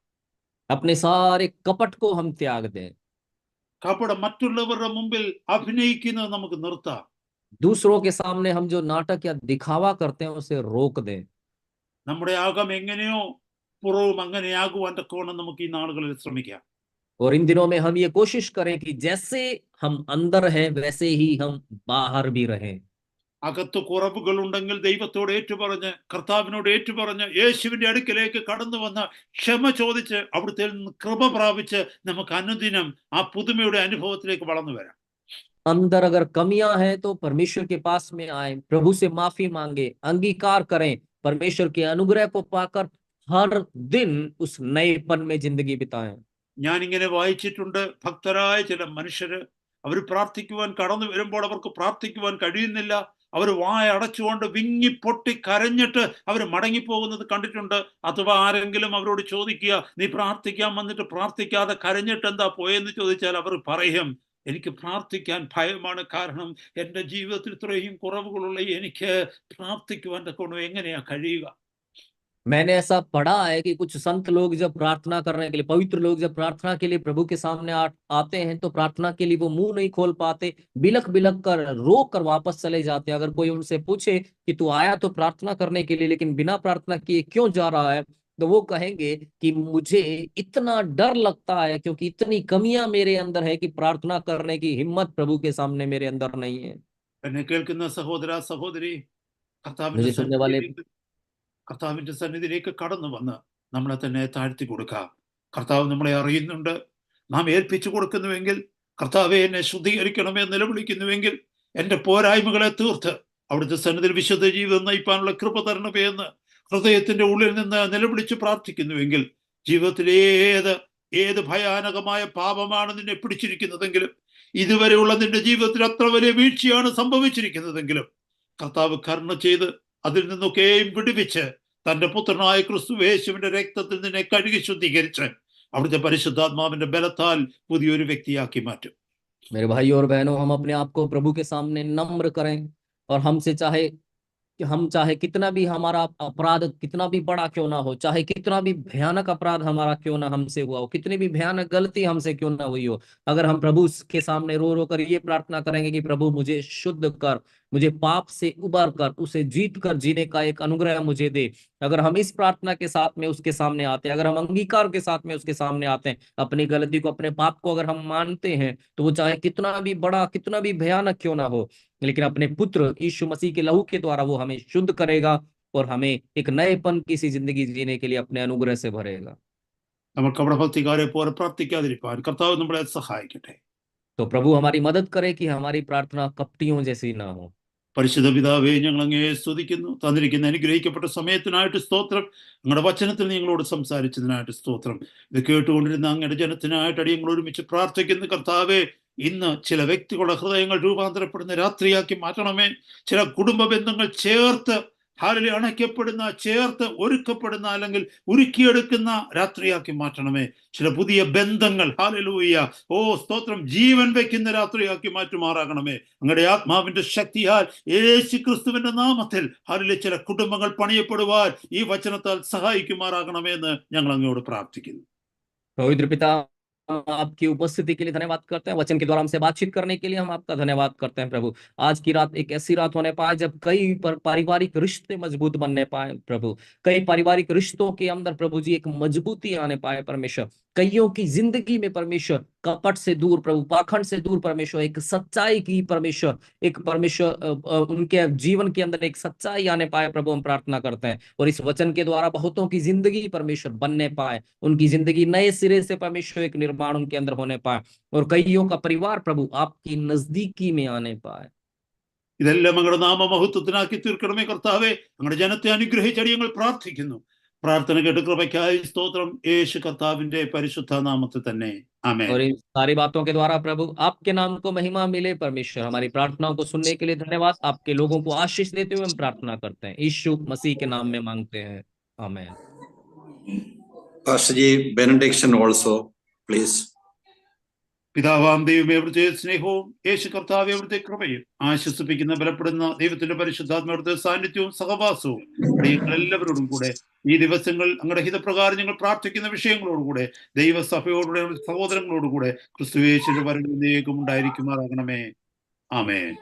अपने सारे कपट को हम त्याग दें, കപടം മറ്റുള്ളവരുടെ മുമ്പിൽ അഭിനയിക്കുന്നത് നമുക്ക് നിർത്താം. दूसरों के सामने हम जो नाटक या दिखावा करते हैं उसे रोक दें। നമ്മുടെ ആകം എങ്ങനെയോ പുറവും അങ്ങനെയാകുവാൻ തക്കവണ്ണം നമുക്ക് ഈ നാളുകളിൽ ശ്രമിക്കാം. और इन दिनों में हम ये कोशिश करें कि जैसे हम अंदर हैं वैसे ही हम बाहर भी रहें। അകത്ത് കുറവുകൾ ഉണ്ടെങ്കിൽ ദൈവത്തോട് ഏറ്റുപറഞ്ഞ്, കർത്താവിനോട് ഏറ്റുപറഞ്ഞ്, യേശുവിന്റെ അടുക്കലേക്ക് കടന്നു വന്ന് ക്ഷമ ചോദിച്ച് അവിടുത്തെ നിന്ന് കൃപ പ്രാപിച്ച് നമുക്ക് അനുദിനം ആ പുതുമയുടെ അനുഭവത്തിലേക്ക് വളർന്നു വരാം. अंदर अगर कमियां हैं तो परमेश्वर के पास में आए, प्रभु से माफी मांगे, अंगीकार करें, परमेश्वर के अनुग्रह को पाकर हर दिन उस नएपन में जिंदगी बिताएं। ഞാനിങ്ങനെ വായിച്ചിട്ടുണ്ട്, ഭക്തരായ ചില മനുഷ്യര് അവർ പ്രാർത്ഥിക്കുവാൻ കടന്നു വരുമ്പോൾ അവർക്ക് പ്രാർത്ഥിക്കുവാൻ കഴിയുന്നില്ല, അവർ വായ അടച്ചുകൊണ്ട് വിങ്ങി പൊട്ടി കരഞ്ഞിട്ട് അവർ മടങ്ങിപ്പോകുന്നത് കണ്ടിട്ടുണ്ട്. അഥവാ ആരെങ്കിലും അവരോട് ചോദിക്കുക, നീ പ്രാർത്ഥിക്കാൻ വന്നിട്ട് പ്രാർത്ഥിക്കാതെ കരഞ്ഞിട്ട് എന്താ പോയെന്ന് ചോദിച്ചാൽ അവർ പറയും, എനിക്ക് പ്രാർത്ഥിക്കാൻ ഭയമാണ്, കാരണം എൻ്റെ ജീവിതത്തിൽ ഇത്രയും കുറവുകളുള്ള എനിക്ക് പ്രാർത്ഥിക്കുവാൻ തക്കവണ്ണം എങ്ങനെയാ കഴിയുക? मैंने ऐसा पढ़ा है कि कुछ संत लोग जब प्रार्थना करने के लिए, पवित्र लोग जब प्रार्थना के लिए प्रभु के सामने आते हैं, तो प्रार्थना के लिए वो मुंह नहीं खोल पाते, बिलख बिलख कर रो कर वापस चले जाते हैं। अगर कोई उनसे पूछे कि तू आया तो प्रार्थना करने के लिए, लेकिन बिना प्रार्थना किए क्यों जा रहा है, तो वो कहेंगे कि मुझे इतना डर लगता है, क्योंकि इतनी कमियां मेरे अंदर है कि प्रार्थना करने की हिम्मत प्रभु के सामने मेरे अंदर नहीं है। എന്നെ കേൾക്കുന്ന സഹോദര സഹോദരി, मुझे सुनने वाले കർത്താവിന്റെ സന്നിധിയിലേക്ക് കടന്നു വന്ന് നമ്മളെ തന്നെ താഴ്ത്തി കൊടുക്കാം. കർത്താവ് നമ്മളെ അറിയുന്നുണ്ട്. നാം ഏൽപ്പിച്ചു കൊടുക്കുന്നുവെങ്കിൽ, കർത്താവെ എന്നെ ശുദ്ധീകരിക്കണമേ നിലവിളിക്കുന്നുവെങ്കിൽ, എൻ്റെ പോരായ്മകളെ തീർത്ത് അവിടുത്തെ സന്നിധിയിൽ വിശുദ്ധ ജീവിതം നയിപ്പാനുള്ള കൃപ തരണമേ എന്ന് ഹൃദയത്തിന്റെ ഉള്ളിൽ നിന്ന് നിലവിളിച്ച് പ്രാർത്ഥിക്കുന്നുവെങ്കിൽ, ജീവിതത്തിൽ ഏത് ഭയാനകമായ പാപമാണ് നിന്നെ പിടിച്ചിരിക്കുന്നതെങ്കിലും, ഇതുവരെയുള്ള നിന്റെ ജീവിതത്തിൽ അത്ര വലിയ വീഴ്ചയാണ് സംഭവിച്ചിരിക്കുന്നതെങ്കിലും, കർത്താവ് കരുണ ചെയ്ത് അതിൽ നിന്നൊക്കെയും വിടുവിച്ച് തന്റെ പുത്രനായ ക്രിസ്തു യേശുവിന്റെ രക്തത്തിൽ നിന്നെ കഴുകി ശുദ്ധീകരിച്ച് അവിടുത്തെ പരിശുദ്ധാത്മാവിന്റെ ബലത്താൽ പുതിയൊരു വ്യക്തിയാക്കി മാറ്റും. मेरे भाई और बहनों, हम अपने आप को प्रभु के सामने नम्र करें और हमसे चाहे कि हम चाहे कितना भी हमारा अपराध कितना भी बड़ा क्यों ना हो, चाहे कितना भी भयानक अपराध हमारा क्यों ना हमसे हुआ हो, कितनी भी भयानक गलती हमसे क्यों ना हुई हो, अगर हम प्रभु के सामने रो रो कर ये प्रार्थना करेंगे कि प्रभु मुझे शुद्ध कर, मुझे पाप से उबर कर, उसे जीत कर जीने का एक अनुग्रह मुझे दे, अगर हम इस प्रार्थना के साथ में उसके सामने आते हैं, अगर हम अंगीकार के साथ में उसके सामने आते हैं, अपनी गलती को अपने पाप को अगर हम मानते हैं, तो वो चाहे कितना भी बड़ा कितना भी भयानक क्यों ना हो, लेकिन अपने पुत्र यीशु मसीह के लहू के द्वारा वो हमें शुद्ध करेगा और हमें एक नएपन की सी जिंदगी जीने के लिए अपने अनुग्रह से भरेगा। നമ്മൾ കപടഭക്തിക്കാരെ പോലെ പ്രാർത്ഥിക്കാതിരിക്കാൻ കർത്താവ് നമ്മളെ സഹായിക്കട്ടെ. तो प्रभु हमारी मदद करे कि हमारी प्रार्थना कपटियों जैसी ना हो। പരിശുദ്ധ പിതാവേ, ഞങ്ങൾ അങ്ങയെ സ്തുതിക്കുന്നു. തന്നിരിക്കുന്ന അനുഗ്രഹിക്കപ്പെട്ട സമയത്തിനായിട്ട് സ്തോത്രം. നിങ്ങളുടെ വചനത്തിൽ നിങ്ങളോട് സംസാരിച്ചതിനായിട്ട് സ്തോത്രം. ഇത് കേട്ടുകൊണ്ടിരുന്ന അങ്ങയുടെ ജനത്തിനായിട്ട് അടിയങ്ങൾ ഒരുമിച്ച് പ്രാർത്ഥിക്കുന്നു. കർത്താവേ, ഇന്ന് ചില വ്യക്തികളുടെ ഹൃദയങ്ങൾ രൂപാന്തരപ്പെടുന്ന രാത്രിയാക്കി മാറ്റണമേ. ചില കുടുംബ ബന്ധങ്ങൾ ചേർത്ത് അണയ്ക്കപ്പെടുന്ന, ചേർത്ത് ഒരുക്കപ്പെടുന്ന, അല്ലെങ്കിൽ ഉരുക്കിയെടുക്കുന്ന രാത്രിയാക്കി മാറ്റണമേ. ചില പുതിയ ബന്ധങ്ങൾ ഹല്ലേലൂയ, സ്തോത്രം, ജീവൻ വെക്കുന്ന രാത്രിയാക്കി മാറ്റുമാറാകണമേ. അങ്ങയുടെ ആത്മാവിന്റെ ശക്തിയാൽ യേശു ക്രിസ്തുവിന്റെ നാമത്തിൽ ചില കുടുംബങ്ങൾ പണിയപ്പെടുവാൻ ഈ വചനത്താൽ സഹായിക്കുമാറാകണമെന്ന് ഞങ്ങൾ അങ്ങയോട് പ്രാർത്ഥിക്കുന്നു. पवित्र पिता, आपकी उपस्थिति के लिए धन्यवाद करते हैं, वचन के द्वारा हमसे बातचीत करने के लिए हम आपका धन्यवाद करते हैं प्रभु। आज की रात एक ऐसी रात होने पाए जब कई पारिवारिक रिश्ते मजबूत बनने पाए प्रभु, कई पारिवारिक रिश्तों के अंदर प्रभु जी एक मजबूती आने पाए परमेश्वर, कईयों की जिंदगी में परमेश्वर कपट से दूर प्रभु, पाखंड से दूर परमेश्वर, एक सच्चाई की परमेश्वर, एक परमेश्वर उनके जीवन के अंदर एक सच्चाई आने पाए प्रभु, हम प्रार्थना करते हैं। और इस वचन के द्वारा बहुतों की जिंदगी परमेश्वर बनने पाए, उनकी जिंदगी नए सिरे से परमेश्वर एक निर्माण उनके अंदर होने पाए, और कईयों का परिवार प्रभु आपकी नजदीकी में आने पाए। ഇതെല്ലാം അങ്ങയുടെ നാമമഹത്വത്തിനാക്കി തീർക്കണമേ കർത്താവേ. അങ്ങയുടെ ജനത്തെ അനുഗ്രഹിച്ചടി ഞങ്ങൾ പ്രാർത്ഥിക്കുന്നു. പ്രാർത്ഥന കേട്ട് കൃപയ്ക്കായി സ്തോത്രം, യേശു കർത്താവിന്റെ പരിശുദ്ധ നാമത്തിൽ തന്നെ, ആമേൻ. और इन सारी बातों के द्वारा प्रभु आपके नाम को महिमा मिले परमेश्वर। हमारी प्रार्थनाओं को सुनने के लिए धन्यवाद। आपके लोगों को आशीष देते हुए हम प्रार्थना करते हैं, यीशु मसीह के नाम में मांगते हैं, आमेन। Pastor ji, benediction also, please. പിതാവാം ദൈവമേ, അവിടുത്തെ സ്നേഹവും യേശു കർത്താവേ അവിടുത്തെ കൃപയും ആശ്വസിപ്പിക്കുന്ന ബലപ്പെടുന്ന ദൈവത്തിന്റെ പരിശുദ്ധാത്മാവിന്റെ സാന്നിധ്യവും സഹവാസവും എല്ലാവരോടും കൂടെ ഈ ദിവസങ്ങൾ അങ്ങയുടെ ഹിതപ്രകാരം ഞങ്ങൾ പ്രാർത്ഥിക്കുന്ന വിഷയങ്ങളോടുകൂടെ ദൈവസഭയോടുകൂടെ സഹോദരങ്ങളോടുകൂടെ ക്രിസ്തുയേശുവിന്റെ വരവിലേക്കും ഉണ്ടായിരിക്കുമാറാകണമേ, ആമേൻ.